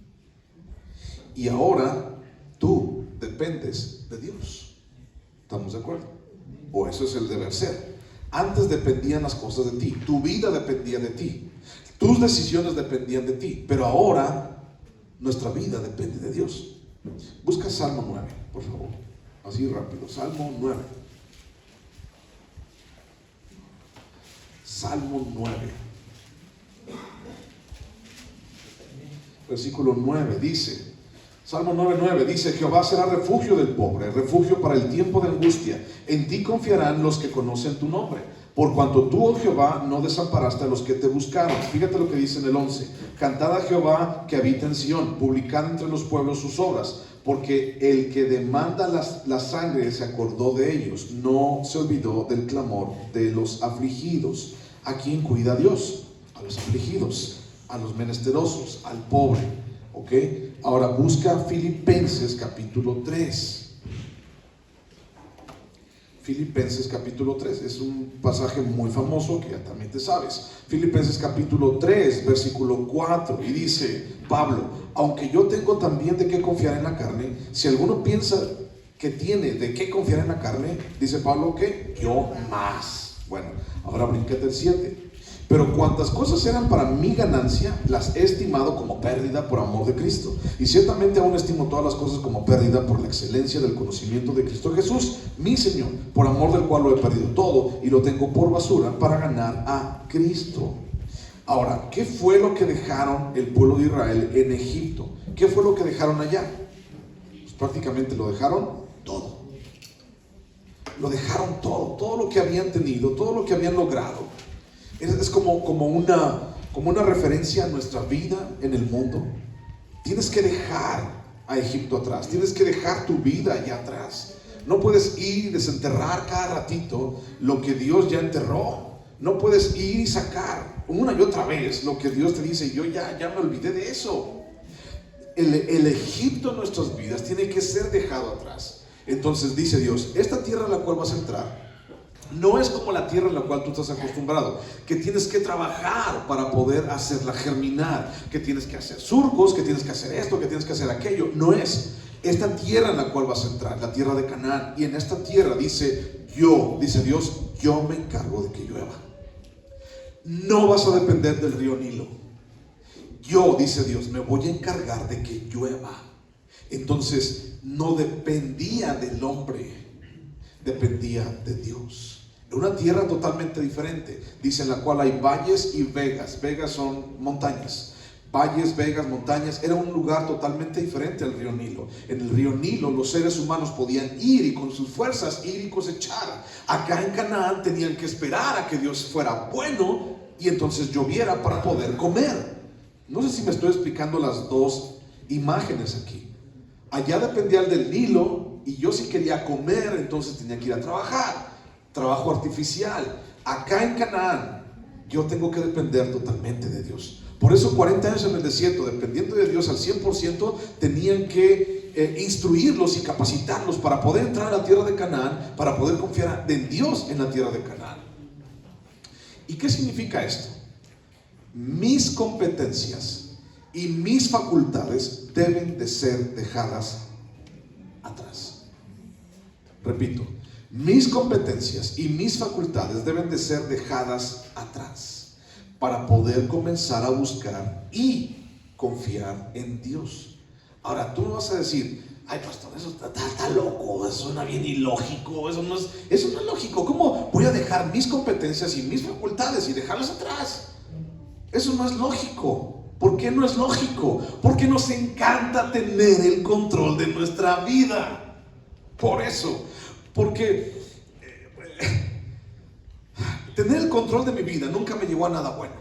y ahora tú dependes de Dios. ¿Estamos de acuerdo? O eso es el deber ser. Antes dependían las cosas de ti, tu vida dependía de ti, tus decisiones dependían de ti, pero ahora nuestra vida depende de Dios. Busca Salmo 9, por favor, así rápido. Salmo 9. Salmo 9, versículo 9 dice, Salmo 9:9 dice, Jehová será refugio del pobre, refugio para el tiempo de angustia. En ti confiarán los que conocen tu nombre. Por cuanto tú, oh Jehová, no desamparaste a los que te buscaron. Fíjate lo que dice en el 11. Cantad a Jehová que habita en Sión, publicad entre los pueblos sus obras. Porque el que demanda la sangre se acordó de ellos, no se olvidó del clamor de los afligidos. ¿A quién cuida Dios? A los afligidos, a los menesterosos, al pobre. ¿Ok? Ahora busca Filipenses capítulo 3. Filipenses capítulo 3, es un pasaje muy famoso que ya también te sabes. Filipenses capítulo 3, versículo 4, y dice Pablo: aunque yo tengo también de qué confiar en la carne, si alguno piensa que tiene de qué confiar en la carne, dice Pablo que yo más. Bueno, ahora bríncate el 7. Pero cuantas cosas eran para mi ganancia, las he estimado como pérdida por amor de Cristo. Y ciertamente aún estimo todas las cosas como pérdida por la excelencia del conocimiento de Cristo Jesús, mi Señor, por amor del cual lo he perdido todo y lo tengo por basura para ganar a Cristo. Ahora, ¿qué fue lo que dejaron el pueblo de Israel en Egipto? ¿Qué fue lo que dejaron allá? Pues prácticamente lo dejaron todo. Lo dejaron todo, todo lo que habían tenido, todo lo que habían logrado. Es como una referencia a nuestra vida en el mundo. Tienes que dejar a Egipto atrás, tienes que dejar tu vida allá atrás. No puedes ir y desenterrar cada ratito lo que Dios ya enterró. No puedes ir y sacar una y otra vez lo que Dios te dice: yo ya me olvidé de eso. El Egipto en nuestras vidas tiene que ser dejado atrás. Entonces dice Dios: esta tierra a la cual vas a entrar no es como la tierra en la cual tú estás acostumbrado, que tienes que trabajar para poder hacerla germinar, que tienes que hacer surcos, que tienes que hacer esto, que tienes que hacer aquello. No es esta tierra en la cual vas a entrar, la tierra de Canaán. Y en esta tierra dice Dios, yo me encargo de que llueva. No vas a depender del río Nilo. Yo, dice Dios, me voy a encargar de que llueva. Entonces no dependía del hombre, dependía de Dios. Una tierra totalmente diferente, dice, en la cual hay valles y vegas. Vegas son montañas. Valles, vegas, montañas. Era un lugar totalmente diferente al río Nilo. En el río Nilo los seres humanos podían ir y con sus fuerzas ir y cosechar. Acá en Canaán tenían que esperar a que Dios fuera bueno y entonces lloviera para poder comer. No sé si me estoy explicando las dos imágenes aquí. Allá dependía del Nilo y yo si quería comer entonces tenía que ir a trabajar. Trabajo artificial. Acá en Canaán yo tengo que depender totalmente de Dios. Por eso 40 años en el desierto, dependiendo de Dios al 100%, tenían que instruirlos y capacitarlos para poder entrar a la tierra de Canaán, para poder confiar en Dios en la tierra de Canaán. ¿Y qué significa esto? Mis competencias y mis facultades deben de ser dejadas atrás. Repito, mis competencias y mis facultades deben de ser dejadas atrás para poder comenzar a buscar y confiar en Dios. Ahora, tú me vas a decir: ay, pastor, eso está loco, eso suena bien ilógico, eso no es lógico. ¿Cómo voy a dejar mis competencias y mis facultades y dejarlas atrás? Eso no es lógico. ¿Por qué no es lógico? Porque nos encanta tener el control de nuestra vida. Por eso. Porque tener el control de mi vida nunca me llevó a nada bueno.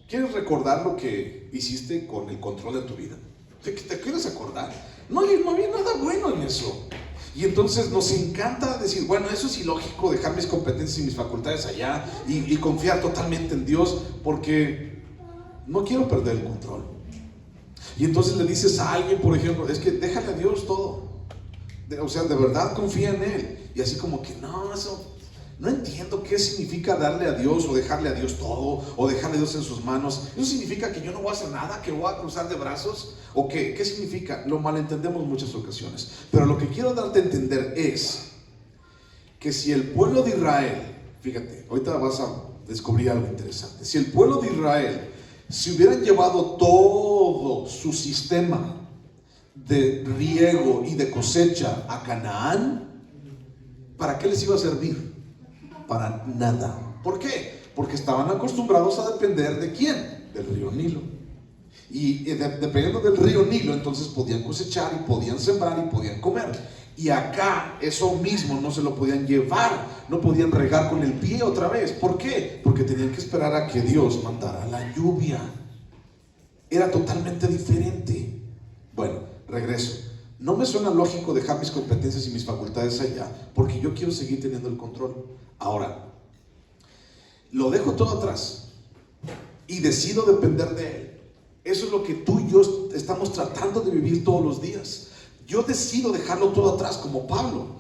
¿Quieres recordar lo que hiciste con el control de tu vida? ¿Te quieres acordar? No había nada bueno en eso. Y entonces nos encanta decir: bueno, eso es ilógico, dejar mis competencias y mis facultades allá y confiar totalmente en Dios, porque no quiero perder el control. Y entonces le dices a alguien, por ejemplo: es que déjale a Dios todo. O sea, de verdad confía en Él. Y así como que no entiendo qué significa darle a Dios o dejarle a Dios todo, o dejarle a Dios en sus manos. ¿Eso significa que yo no voy a hacer nada, que voy a cruzar de brazos? ¿O qué? ¿Qué significa? Lo malentendemos en muchas ocasiones. Pero lo que quiero darte a entender es que si el pueblo de Israel, fíjate, ahorita vas a descubrir algo interesante. Si el pueblo de Israel se hubieran llevado todo su sistema de riego y de cosecha a Canaán, ¿para qué les iba a servir? Para nada. ¿Por qué? Porque estaban acostumbrados a depender ¿de quién? Del río Nilo. Y dependiendo del río Nilo, entonces podían cosechar y podían sembrar y podían comer. Y acá eso mismo no se lo podían llevar, no podían regar con el pie otra vez. ¿Por qué? Porque tenían que esperar a que Dios mandara la lluvia. Era totalmente diferente. Bueno, regreso. No me suena lógico dejar mis competencias y mis facultades allá, porque yo quiero seguir teniendo el control. Ahora, lo dejo todo atrás y decido depender de Él. Eso es lo que tú y yo estamos tratando de vivir todos los días. Yo decido dejarlo todo atrás, como Pablo.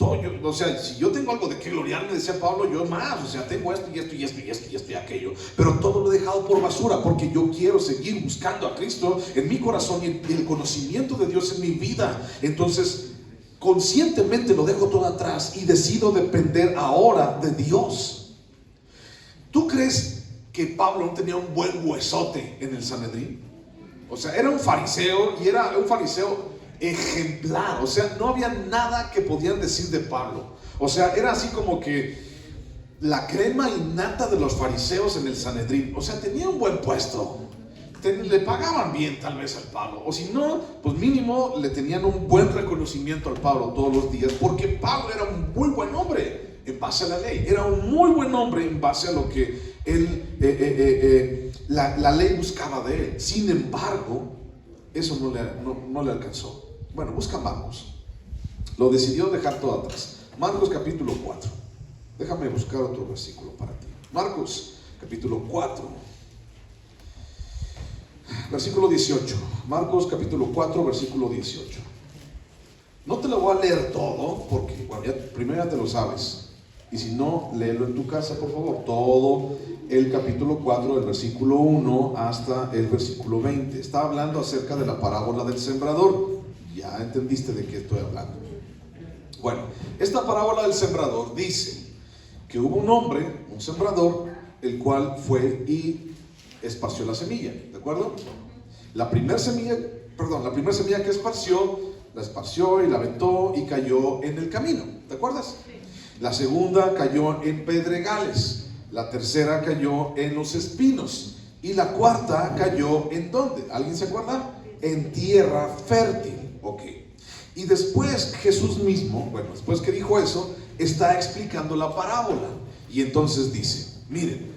O sea, si yo tengo algo de que gloriarme, decía Pablo, yo más. O sea, tengo esto y esto y esto y esto y esto y aquello. Pero todo lo he dejado por basura, porque yo quiero seguir buscando a Cristo en mi corazón y el conocimiento de Dios en mi vida. Entonces, conscientemente lo dejo todo atrás y decido depender ahora de Dios. ¿Tú crees que Pablo no tenía un buen huesote en el Sanedrín? O sea, era un fariseo y era un fariseo ejemplar. O sea, no había nada que podían decir de Pablo. O sea, era así como que la crema innata de los fariseos en el Sanedrín. O sea, tenía un buen puesto. Le pagaban bien tal vez al Pablo. O si no, pues mínimo le tenían un buen reconocimiento al Pablo todos los días. Porque Pablo era un muy buen hombre en base a la ley. Era un muy buen hombre en base a lo que la ley buscaba de él. Sin embargo, eso no le alcanzó. Bueno, busca Marcos. Lo decidió dejar todo atrás. Marcos capítulo 4. Déjame buscar otro versículo para ti. Marcos capítulo 4, versículo 18. Marcos capítulo 4, versículo 18. No te lo voy a leer todo, porque bueno, primero ya te lo sabes. Y si no, léelo en tu casa, por favor. Todo el capítulo 4, del versículo 1 hasta el versículo 20. Está hablando acerca de la parábola del sembrador. Ya entendiste de qué estoy hablando. Bueno, esta parábola del sembrador dice que hubo un hombre, un sembrador, el cual fue y esparció la semilla. ¿De acuerdo? La primera semilla que esparció, la esparció y la aventó y cayó en el camino. ¿Te acuerdas? La segunda cayó en pedregales. La tercera cayó en los espinos. Y la cuarta cayó ¿en dónde? ¿Alguien se acuerda? En tierra fértil. Ok. Y después Jesús mismo, bueno, después que dijo eso, está explicando la parábola. Y entonces dice, miren,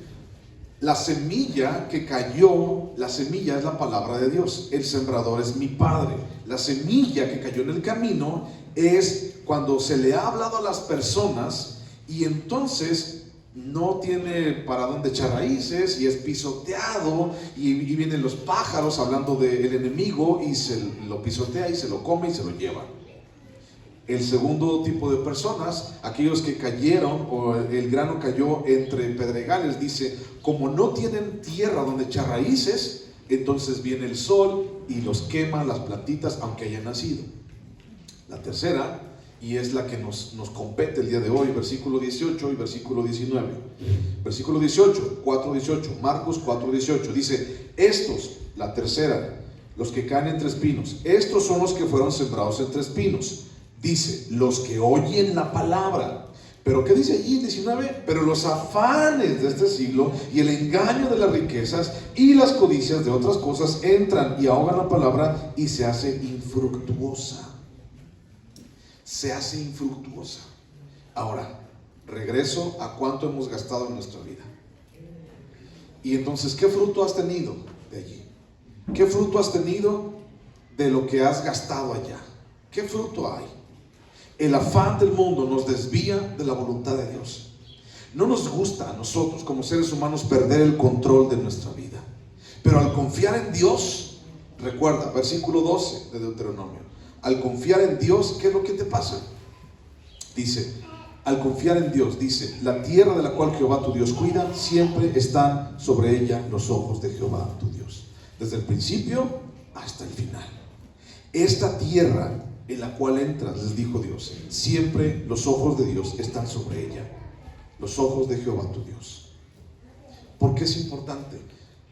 la semilla que cayó, la semilla es la palabra de Dios. El sembrador es mi Padre. La semilla que cayó en el camino es cuando se le ha hablado a las personas y entonces no tiene para dónde echar raíces y es pisoteado y vienen los pájaros hablando del enemigo y se lo pisotea y se lo come y se lo lleva. El segundo tipo de personas, aquellos que cayeron o el grano cayó entre pedregales, dice, como no tienen tierra donde echar raíces, entonces viene el sol y los quema las plantitas aunque hayan nacido. La tercera, y es la que nos compete el día de hoy, versículo 18 y versículo 19. Versículo 18, 4:18, Marcos 4:18, dice, estos, la tercera, los que caen entre espinos, estos son los que fueron sembrados entre espinos. Dice, los que oyen la palabra. Pero ¿qué dice allí en 19? Pero los afanes de este siglo y el engaño de las riquezas y las codicias de otras cosas entran y ahogan la palabra y se hace infructuosa. Se hace infructuosa. Ahora, regreso a cuánto hemos gastado en nuestra vida. Y entonces, ¿qué fruto has tenido de allí? ¿Qué fruto has tenido de lo que has gastado allá? ¿Qué fruto hay? El afán del mundo nos desvía de la voluntad de Dios. No nos gusta a nosotros como seres humanos perder el control de nuestra vida. Pero al confiar en Dios, recuerda, versículo 12 de Deuteronomio, al confiar en Dios, ¿qué es lo que te pasa? Dice, al confiar en Dios, dice, la tierra de la cual Jehová tu Dios cuida, siempre están sobre ella los ojos de Jehová tu Dios. Desde el principio hasta el final. Esta tierra en la cual entras, les dijo Dios, siempre los ojos de Dios están sobre ella. Los ojos de Jehová tu Dios. ¿Por qué es importante?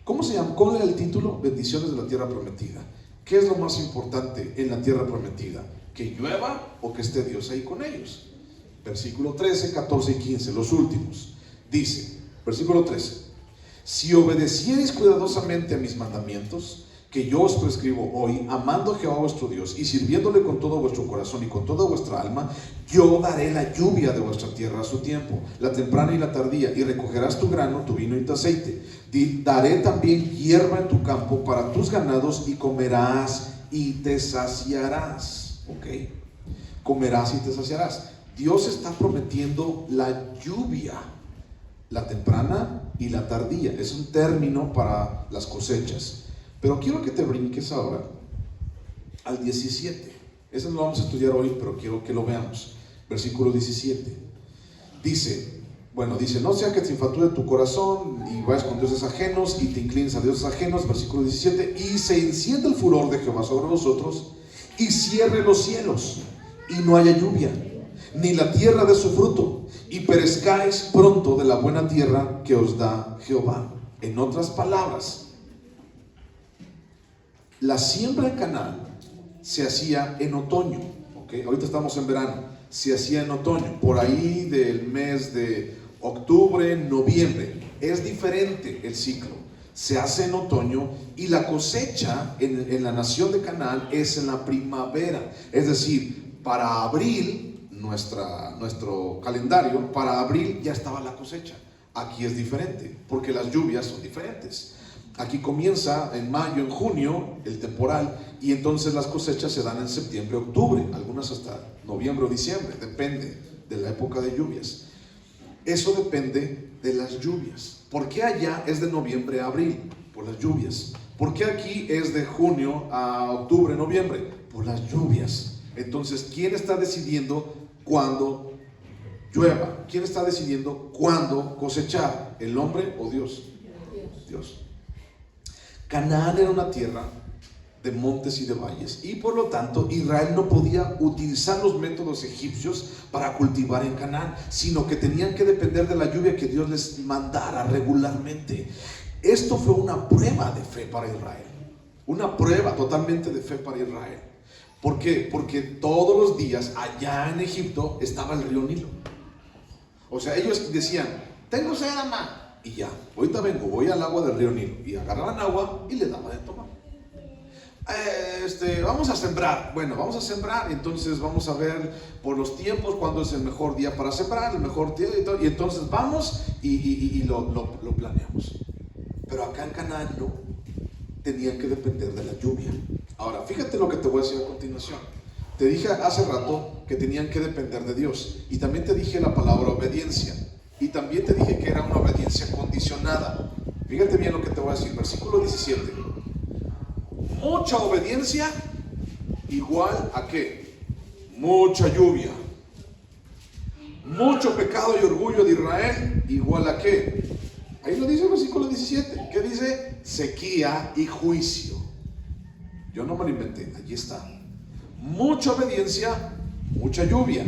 ¿Cómo se llama? ¿Cuál era el título? Bendiciones de la tierra prometida. ¿Qué es lo más importante en la tierra prometida? ¿Que llueva o que esté Dios ahí con ellos? Versículo 13, 14 y 15, los últimos. Dice, versículo 13, si obedecierais cuidadosamente a mis mandamientos que yo os prescribo hoy, amando a Jehová vuestro Dios y sirviéndole con todo vuestro corazón y con toda vuestra alma, yo daré la lluvia de vuestra tierra a su tiempo, la temprana y la tardía, y recogerás tu grano, tu vino y tu aceite. Daré también hierba en tu campo para tus ganados, y comerás y te saciarás. ¿Ok? Comerás y te saciarás. Dios está prometiendo la lluvia, la temprana y la tardía. Es un término para las cosechas. Pero quiero que te brinques ahora al 17. Eso no lo vamos a estudiar hoy, pero quiero que lo veamos. Versículo 17. Dice, no sea que te infatuye tu corazón y vayas con dioses ajenos y te inclines a dioses ajenos. Versículo 17. Y se encienda el furor de Jehová sobre vosotros y cierre los cielos y no haya lluvia, ni la tierra de su fruto, y perezcáis pronto de la buena tierra que os da Jehová. En otras palabras, la siembra en Canaán se hacía en otoño. ¿Okay? Ahorita estamos en verano. Se hacía en otoño, por ahí del mes de octubre, noviembre. Es diferente el ciclo. Se hace en otoño, y la cosecha en la nación de Canaán es en la primavera. Es decir, para abril, nuestro calendario, para abril ya estaba la cosecha. Aquí es diferente, porque las lluvias son diferentes. Aquí comienza en mayo, en junio, el temporal, y entonces las cosechas se dan en septiembre, octubre, algunas hasta noviembre o diciembre, depende de la época de lluvias. Eso depende de las lluvias. ¿Por qué allá es de noviembre a abril? Por las lluvias. ¿Por qué aquí es de junio a octubre, noviembre? Por las lluvias. Entonces, ¿quién está decidiendo cuándo llueva? ¿Quién está decidiendo cuándo cosechar? ¿El hombre o Dios? Dios. Canaán era una tierra de montes y de valles, y por lo tanto Israel no podía utilizar los métodos egipcios para cultivar en Canaán, sino que tenían que depender de la lluvia que Dios les mandara regularmente. Esto fue una prueba de fe para Israel, una prueba totalmente de fe para Israel. ¿Por qué? Porque todos los días allá en Egipto estaba el río Nilo. O sea, ellos decían, tengo sed, mamá, y ya, ahorita voy al agua del río Nilo, y agarraban agua y le daban de tomar. Vamos a sembrar. Bueno, vamos a sembrar, entonces vamos a ver por los tiempos cuándo es el mejor día para sembrar, el mejor día, y entonces vamos y lo planeamos. Pero acá en Canaán no, tenían que depender de la lluvia. Ahora, fíjate lo que te voy a decir a continuación. Te dije hace rato que tenían que depender de Dios, y también te dije la palabra obediencia, y también te dije que era una obediencia condicionada. Fíjate bien lo que te voy a decir, versículo 17. Mucha obediencia igual a ¿qué? Mucha lluvia. Mucho pecado y orgullo de Israel igual a ¿qué? Ahí lo dice el versículo 17. ¿Qué dice? Sequía y juicio. Yo no me lo inventé, allí está. Mucha obediencia, mucha lluvia.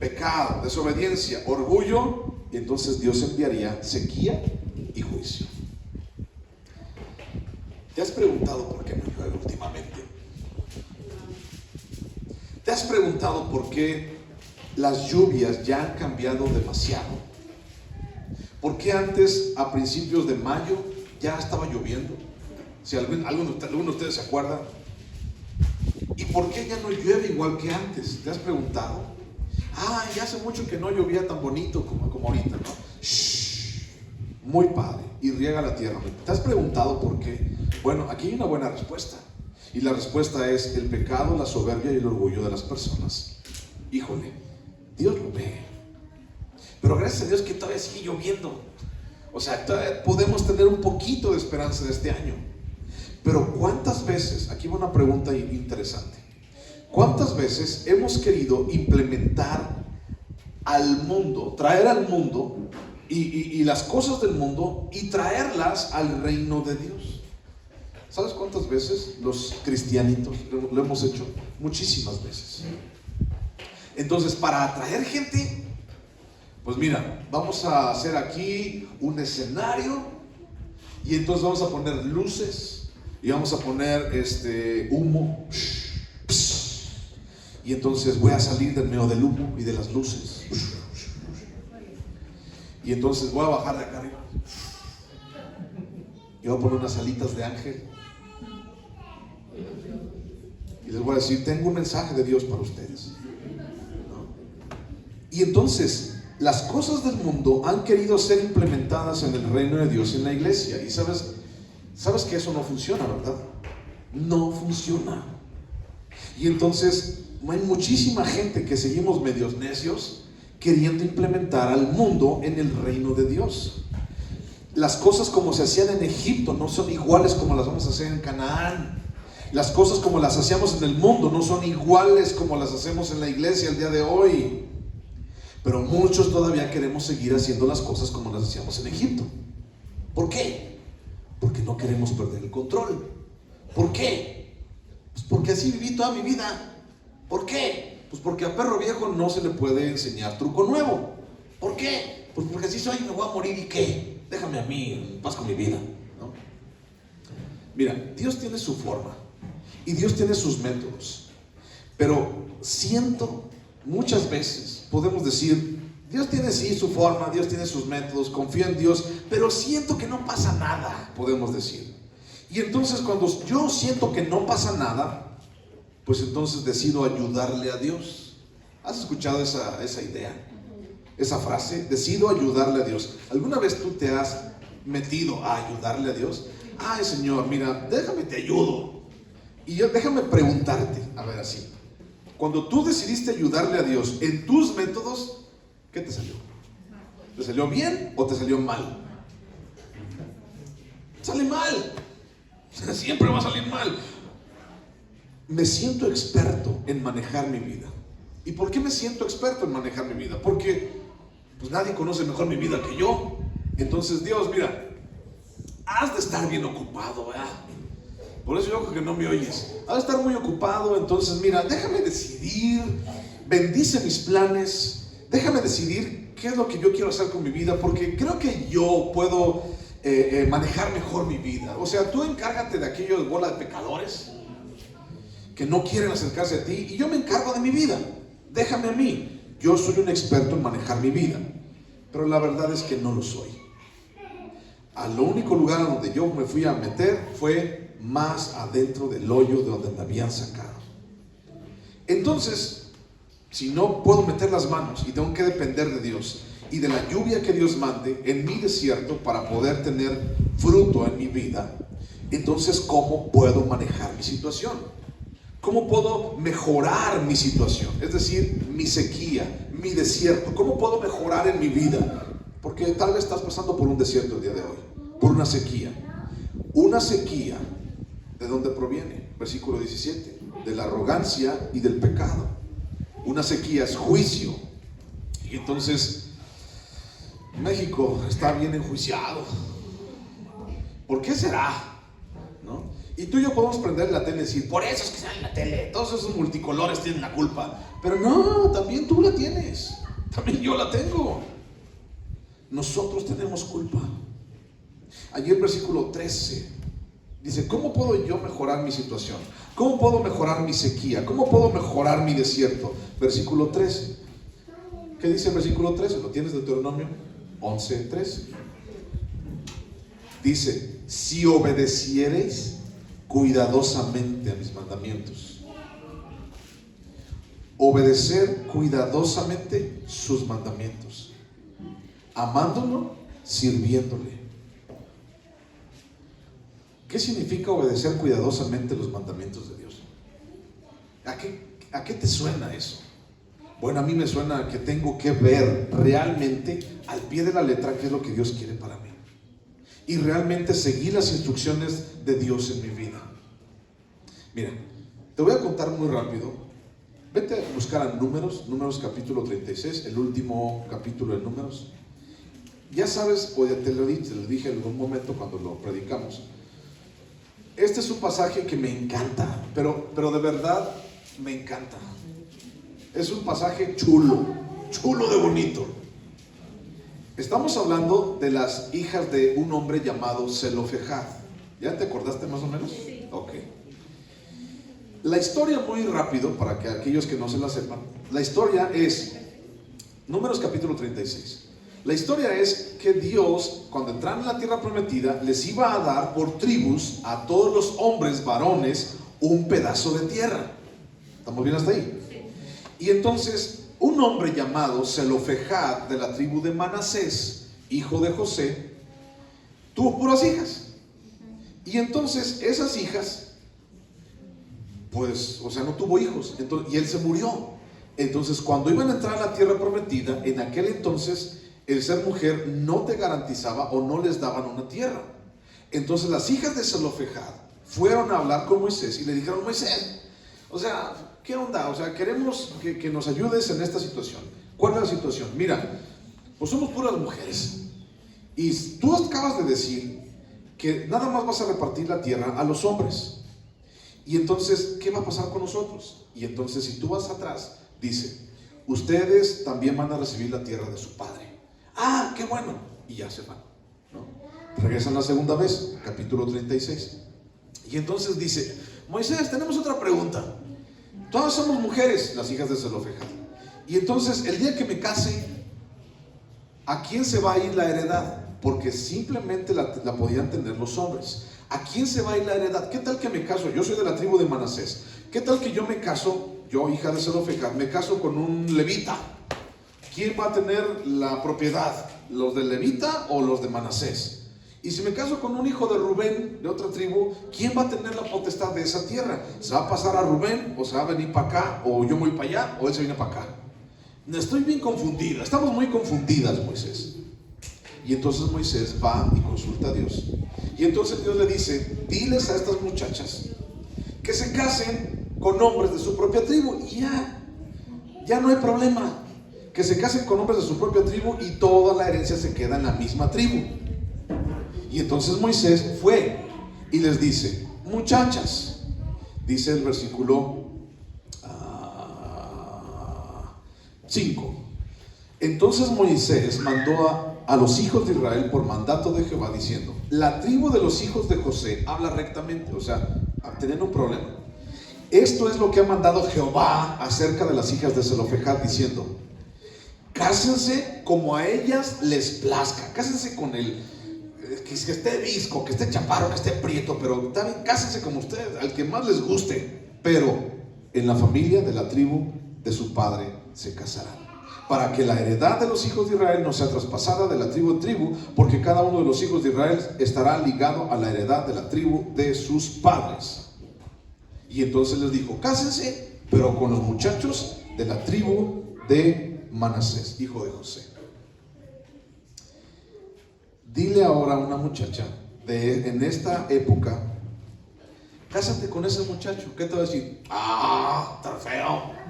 Pecado, desobediencia, orgullo, y entonces Dios enviaría sequía y juicio. ¿Te has preguntado por qué no llueve últimamente? ¿Te has preguntado por qué las lluvias ya han cambiado demasiado? ¿Por qué antes, a principios de mayo, ya estaba lloviendo? Si alguno de ustedes se acuerda. ¿Y por qué ya no llueve igual que antes? ¿Te has preguntado? Ya hace mucho que no llovía tan bonito como ahorita, ¿no? Shh, muy padre, y riega la tierra. ¿Te has preguntado por qué? Bueno, aquí hay una buena respuesta. Y la respuesta es el pecado, la soberbia y el orgullo de las personas. Híjole, Dios lo ve. Pero gracias a Dios que todavía sigue lloviendo. O sea, todavía podemos tener un poquito de esperanza de este año. Pero ¿cuántas veces? Aquí va una pregunta interesante. ¿Cuántas veces hemos querido implementar al mundo, traer al mundo y las cosas del mundo y traerlas al reino de Dios? ¿Sabes cuántas veces los cristianitos lo hemos hecho? Muchísimas veces. Entonces, para atraer gente, pues mira, vamos a hacer aquí un escenario, y entonces vamos a poner luces y vamos a poner humo. Y entonces voy a salir del medio del humo y de las luces. Y entonces voy a bajar de acá arriba. Y voy a poner unas alitas de ángel. y les voy a decir, tengo un mensaje de Dios para ustedes, ¿no? Y entonces las cosas del mundo han querido ser implementadas en el reino de Dios, en la iglesia. Y sabes que eso no funciona, ¿verdad? No funciona. Y entonces hay muchísima gente que seguimos medios necios queriendo implementar al mundo en el reino de Dios. Las cosas como se hacían en Egipto no son iguales como las vamos a hacer en Canaán. Las cosas como las hacíamos en el mundo no son iguales como las hacemos en la iglesia el día de hoy. Pero muchos todavía queremos seguir haciendo las cosas como las hacíamos en Egipto. ¿Por qué? Porque no queremos perder el control. ¿Por qué? Pues porque así viví toda mi vida. ¿Por qué? Pues porque a perro viejo no se le puede enseñar truco nuevo. ¿Por qué? Pues porque así soy y me voy a morir, ¿y qué? Déjame a mí en paz con mi vida, ¿no? Mira, Dios tiene su forma y Dios tiene sus métodos. Pero muchas veces podemos decir, Dios tiene sí su forma, Dios tiene sus métodos, confío en Dios, pero siento que no pasa nada, podemos decir. Y entonces cuando yo siento que no pasa nada, pues entonces decido ayudarle a Dios. ¿Has escuchado esa idea? Esa frase, decido ayudarle a Dios. ¿Alguna vez tú te has metido a ayudarle a Dios? Ay, Señor, mira, déjame te ayudo. Y déjame preguntarte, a ver así, cuando tú decidiste ayudarle a Dios en tus métodos, ¿qué te salió? ¿Te salió bien o te salió mal? Sale mal. Siempre va a salir mal. Me siento experto en manejar mi vida. ¿Y por qué me siento experto en manejar mi vida? Porque pues nadie conoce mejor mi vida que yo. Entonces, Dios, mira, has de estar bien ocupado, ¿verdad? Por eso yo creo que no me oyes. Has de estar muy ocupado. Entonces, mira, déjame decidir. Bendice mis planes. Déjame decidir qué es lo que yo quiero hacer con mi vida, porque creo que yo puedo manejar mejor mi vida. O sea, tú encárgate de aquellos bola de pecadores que no quieren acercarse a ti, y yo me encargo de mi vida. Déjame a mí. Yo soy un experto en manejar mi vida, pero la verdad es que no lo soy. Al único lugar donde yo me fui a meter fue más adentro del hoyo de donde me habían sacado. Entonces, si no puedo meter las manos y tengo que depender de Dios y de la lluvia que Dios mande en mi desierto para poder tener fruto en mi vida, entonces ¿cómo puedo manejar mi situación? ¿Cómo puedo mejorar mi situación? Es decir, mi sequía, mi desierto. ¿Cómo puedo mejorar en mi vida? Porque tal vez estás pasando por un desierto el día de hoy, por una sequía. Una sequía, ¿de dónde proviene? Versículo 17, de la arrogancia y del pecado. Una sequía es juicio. Y entonces México está bien enjuiciado. ¿Por qué será? ¿No? Y tú y yo podemos prender la tele y decir, por eso es que sale en la tele, todos esos multicolores tienen la culpa. Pero no, también tú la tienes, también yo la tengo. Nosotros tenemos culpa. Ayer versículo 13 dice, ¿cómo puedo yo mejorar mi situación? ¿Cómo puedo mejorar mi sequía? ¿Cómo puedo mejorar mi desierto? Versículo 13. ¿Qué dice el versículo 13? ¿Lo tienes de Deuteronomio 11:13? Dice, si obedeciereis cuidadosamente a mis mandamientos. Obedecer cuidadosamente sus mandamientos, amándolo, sirviéndole. ¿Qué significa obedecer cuidadosamente los mandamientos de Dios? ¿A qué te suena eso? Bueno, a mí me suena que tengo que ver realmente al pie de la letra qué es lo que Dios quiere para mí y realmente seguir las instrucciones de Dios en mi vida. Mira, te voy a contar muy rápido. Vete a buscar a Números capítulo 36, el último capítulo de Números. Ya sabes, o ya te lo dije en algún momento cuando lo predicamos. Este es un pasaje que me encanta, pero de verdad me encanta. Es un pasaje chulo de bonito. Estamos hablando de las hijas de un hombre llamado Zelofejad. ¿Ya te acordaste más o menos? Sí. Ok. La historia, muy rápido, para que aquellos que no se la sepan, la historia es, Números capítulo 36. La historia es que Dios, cuando entraron en la tierra prometida, les iba a dar por tribus a todos los hombres varones un pedazo de tierra. ¿Estamos bien hasta ahí? Y entonces un hombre llamado Zelofejad de la tribu de Manasés, hijo de José, tuvo puras hijas. Y entonces esas hijas, pues, o sea, no tuvo hijos. Entonces, y él se murió. Entonces, cuando iban a entrar a la tierra prometida, en aquel entonces, el ser mujer no te garantizaba o no les daban una tierra. Entonces, las hijas de Zelofejad fueron a hablar con Moisés y le dijeron: Moisés, o sea, ¿qué onda? O sea, queremos que nos ayudes en esta situación. ¿Cuál es la situación? Mira, pues somos puras mujeres. Y tú acabas de decir que nada más vas a repartir la tierra a los hombres. Y entonces, ¿qué va a pasar con nosotros? Y entonces, si tú vas atrás, dice: ustedes también van a recibir la tierra de su padre. ¡Ah, qué bueno! Y ya se van, ¿no? Regresan la segunda vez, capítulo 36. Y entonces dice: Moisés, tenemos otra pregunta. Todas somos mujeres, las hijas de Zelofejad. Y entonces, el día que me case, ¿a quién se va a ir la heredad? Porque simplemente la podían tener los hombres. ¿A quién se va a ir la heredad? ¿Qué tal que me caso? Yo soy de la tribu de Manasés. ¿Qué tal que yo me caso, yo, hija de Zelofejad, me caso con un levita? ¿Quién va a tener la propiedad? ¿Los de levita o los de Manasés? Y si me caso con un hijo de Rubén, de otra tribu, ¿quién va a tener la potestad de esa tierra? ¿Se va a pasar a Rubén o se va a venir para acá? ¿O yo voy para allá o él se viene para acá? Estoy bien confundida, estamos muy confundidas, Moisés. Y entonces Moisés va y consulta a Dios. Y entonces Dios le dice: diles a estas muchachas que se casen con hombres de su propia tribu. Y ya no hay problema. Que se casen con hombres de su propia tribu y toda la herencia se queda en la misma tribu. Y entonces Moisés fue y les dice: muchachas, dice el versículo 5. Entonces Moisés mandó a los hijos de Israel por mandato de Jehová, diciendo: la tribu de los hijos de José habla rectamente, o sea, teniendo un problema. Esto es lo que ha mandado Jehová acerca de las hijas de Zelofejad, diciendo: cásense como a ellas les plazca. Cásense con el que esté visco, que esté chaparro, que esté prieto, pero también cásense como ustedes, al que más les guste. Pero en la familia de la tribu de su padre se casarán, para que la heredad de los hijos de Israel no sea traspasada de la tribu en tribu, porque cada uno de los hijos de Israel estará ligado a la heredad de la tribu de sus padres. Y entonces les dijo: cásense, pero con los muchachos de la tribu de Manasés, hijo de José. Dile ahora a una muchacha en esta época: cásate con ese muchacho. ¿Qué te va a decir? Está feo.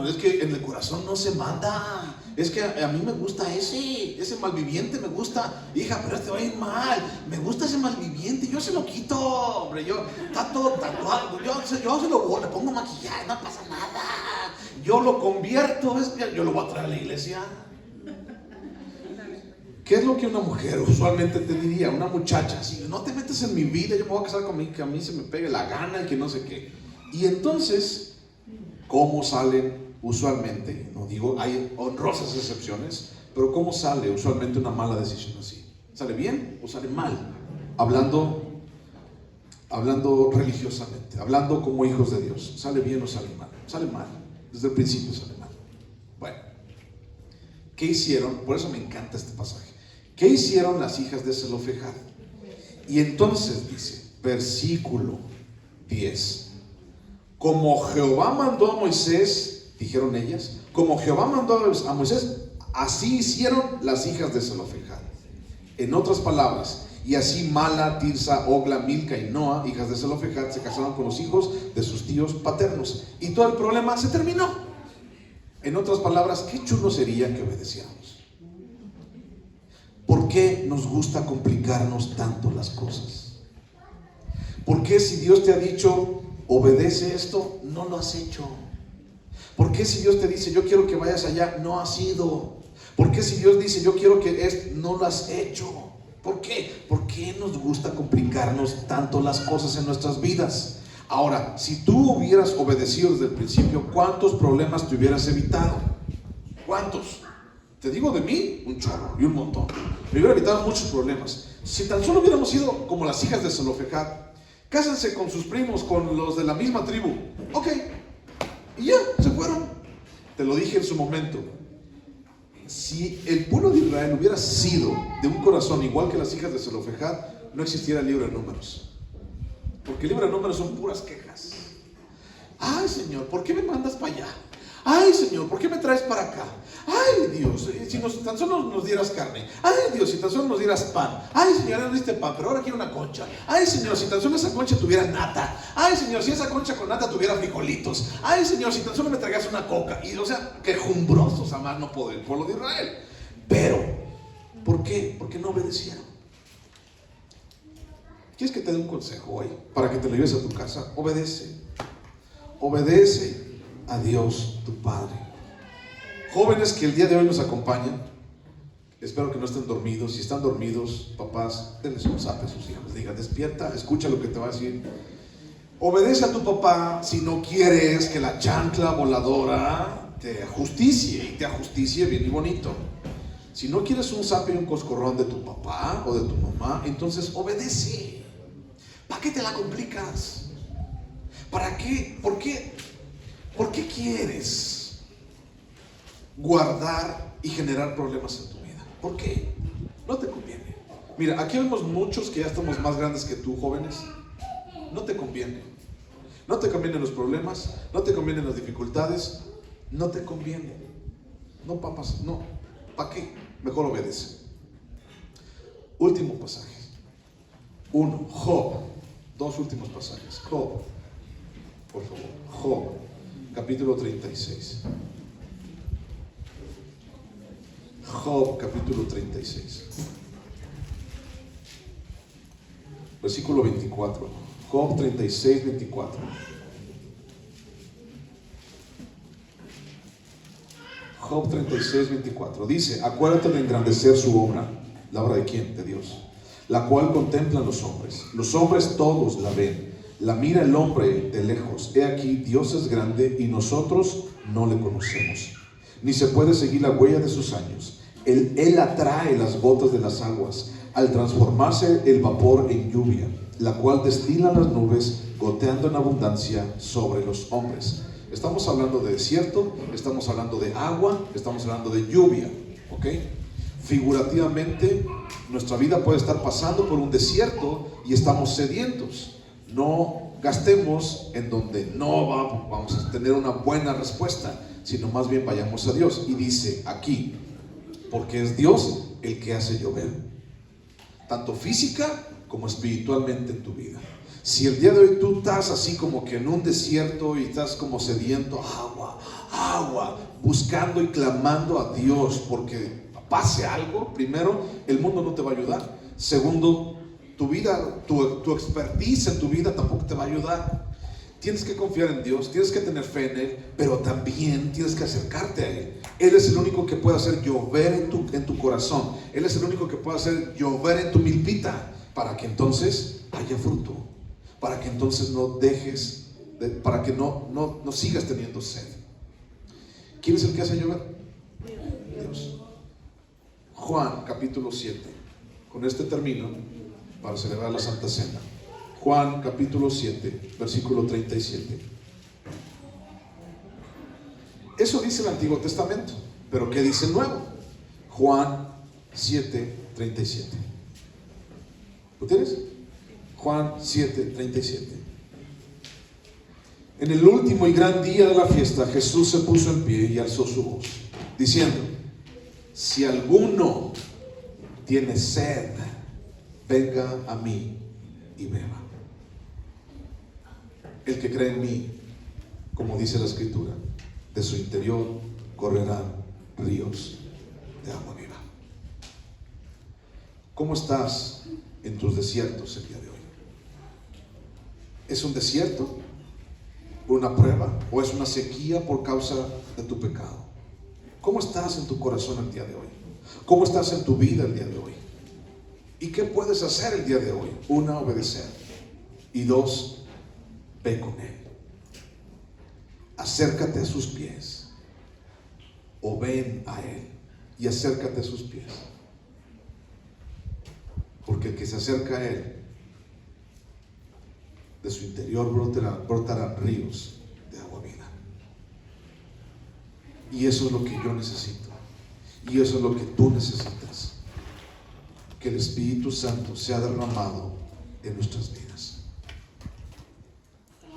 Es que en el corazón no se manda. Es que a mí me gusta ese malviviente me gusta. Hija, pero este va a ir mal. Me gusta ese malviviente, yo se lo quito, hombre. Está todo tatuado. Yo le pongo maquillaje, no pasa nada. Yo lo convierto, yo lo voy a traer a la iglesia. ¿Qué es lo que una mujer usualmente te diría? Una muchacha: si no te metes en mi vida, yo me voy a casar conmigo, que a mí se me pegue la gana y que no sé qué. Y entonces, ¿cómo salen usualmente? No digo, hay honrosas excepciones, pero ¿cómo sale usualmente una mala decisión así? ¿Sale bien o sale mal? Hablando religiosamente, hablando como hijos de Dios, ¿sale bien o sale mal? Sale mal, desde el principio sale mal. Bueno, ¿qué hicieron? Por eso me encanta este pasaje. ¿Qué hicieron las hijas de Zelofejad? Y entonces dice, versículo 10: como Jehová mandó a Moisés, dijeron ellas, como Jehová mandó a Moisés, así hicieron las hijas de Zelofejad. En otras palabras, y así Mala, Tirsa, Ogla, Milca y Noa, hijas de Zelofejad, se casaron con los hijos de sus tíos paternos. Y todo el problema se terminó. En otras palabras, qué chulo sería que obedeciéramos. ¿Por qué nos gusta complicarnos tanto las cosas? ¿Por qué si Dios te ha dicho obedece esto, no lo has hecho? ¿Por qué si Dios te dice yo quiero que vayas allá, no has ido? ¿Por qué si Dios dice yo quiero que no lo has hecho? ¿Por qué? ¿Por qué nos gusta complicarnos tanto las cosas en nuestras vidas? Ahora, si tú hubieras obedecido desde el principio, ¿cuántos problemas te hubieras evitado? ¿Cuántos? Te digo de mí, un chorro y un montón. Me hubiera evitado muchos problemas. Si tan solo hubiéramos sido como las hijas de Zelofejad: Cásense con sus primos, con los de la misma tribu. Ok. Y ya, se fueron. Te lo dije en su momento. Si el pueblo de Israel hubiera sido de un corazón igual que las hijas de Zelofejad, no existiera el libro de Números. Porque el libro de Números son puras quejas. Ay, Señor, ¿por qué me mandas para allá? Ay, Señor, ¿por qué me traes para acá? Ay, Dios, si tan solo nos dieras carne. Ay, Dios, si tan solo nos dieras pan. Ay, Señor, ya nos diste pan, pero ahora quiero una concha. Ay, Señor, si tan solo esa concha tuviera nata. Ay, Señor, si esa concha con nata tuviera frijolitos. Ay, Señor, si tan solo me traigas una coca. Y, o sea, quejumbrosos a más no poder, el pueblo de Israel. Pero, ¿por qué? Porque no obedecieron. ¿Quieres que te dé un consejo hoy para que te lo lleves a tu casa? Obedece. Obedece a Dios tu Padre. Jóvenes que el día de hoy nos acompañan, espero que no estén dormidos. Si están dormidos, papás, denles un zape a sus hijos. Diga, despierta, escucha lo que te va a decir. Obedece a tu papá si no quieres que la chancla voladora te ajusticie, y te ajusticie bien y bonito. Si no quieres un zape y un coscorrón de tu papá o de tu mamá, entonces obedece. ¿Para qué te la complicas? ¿Para qué? ¿Por qué quieres guardar y generar problemas en tu vida? ¿Por qué? No te conviene. Mira, aquí vemos muchos que ya estamos más grandes que tú, jóvenes. No te conviene. No te convienen los problemas, no te convienen las dificultades, no te conviene. No, papás, no. ¿Para qué? Mejor obedece. Último pasaje. Job. Dos últimos pasajes. Job, por favor. Job, capítulo 36. Job, capítulo 36. Versículo 24. Job 36, 24. Job 36, 24. Dice: acuérdate de engrandecer su obra. ¿La obra de quién? De Dios. La cual contemplan los hombres. Los hombres todos la ven. La mira el hombre de lejos. He aquí, Dios es grande y nosotros no le conocemos. Ni se puede seguir la huella de sus años. Él atrae las gotas de las aguas al transformarse el vapor en lluvia, la cual destila las nubes, goteando en abundancia sobre los hombres. Estamos hablando de desierto, estamos hablando de agua, estamos hablando de lluvia, ¿ok? Figurativamente, nuestra vida puede estar pasando por un desierto y estamos sedientos. No gastemos en donde no vamos a tener una buena respuesta, sino más bien vayamos a Dios. Y dice aquí, porque es Dios el que hace llover, tanto física como espiritualmente en tu vida. Si el día de hoy tú estás así como que en un desierto y estás como sediento agua, buscando y clamando a Dios porque pase algo, primero, el mundo no te va a ayudar. Segundo, tu vida, tu expertise en tu vida tampoco te va a ayudar. Tienes que confiar en Dios, tienes que tener fe en Él, pero también tienes que acercarte a Él. Él es el único que puede hacer llover en tu corazón. Él es el único que puede hacer llover en tu milpita, para que entonces haya fruto, para que entonces no dejes, para que no sigas teniendo sed. ¿Quién es el que hace llover? Dios. Juan capítulo 7. Con este termino para celebrar la Santa Cena. Juan capítulo 7, versículo 37. Eso dice el Antiguo Testamento, pero ¿qué dice el Nuevo? Juan 7, 37. ¿Lo tienes? Juan 7, 37. En el último y gran día de la fiesta, Jesús se puso en pie y alzó su voz, diciendo: si alguno tiene sed, venga a mí y beba. El que cree en mí, como dice la Escritura, de su interior correrán ríos de agua viva. ¿Cómo estás en tus desiertos el día de hoy? ¿Es un desierto, una prueba, o es una sequía por causa de tu pecado? ¿Cómo estás en tu corazón el día de hoy? ¿Cómo estás en tu vida el día de hoy? ¿Y qué puedes hacer el día de hoy? Una, obedecer. Y dos, ve con Él. Acércate a sus pies. O ven a Él y acércate a sus pies. Porque el que se acerca a Él de su interior brotarán ríos de agua viva. Y eso es lo que yo necesito. Y eso es lo que tú necesitas. Que el Espíritu Santo sea derramado en nuestras vidas.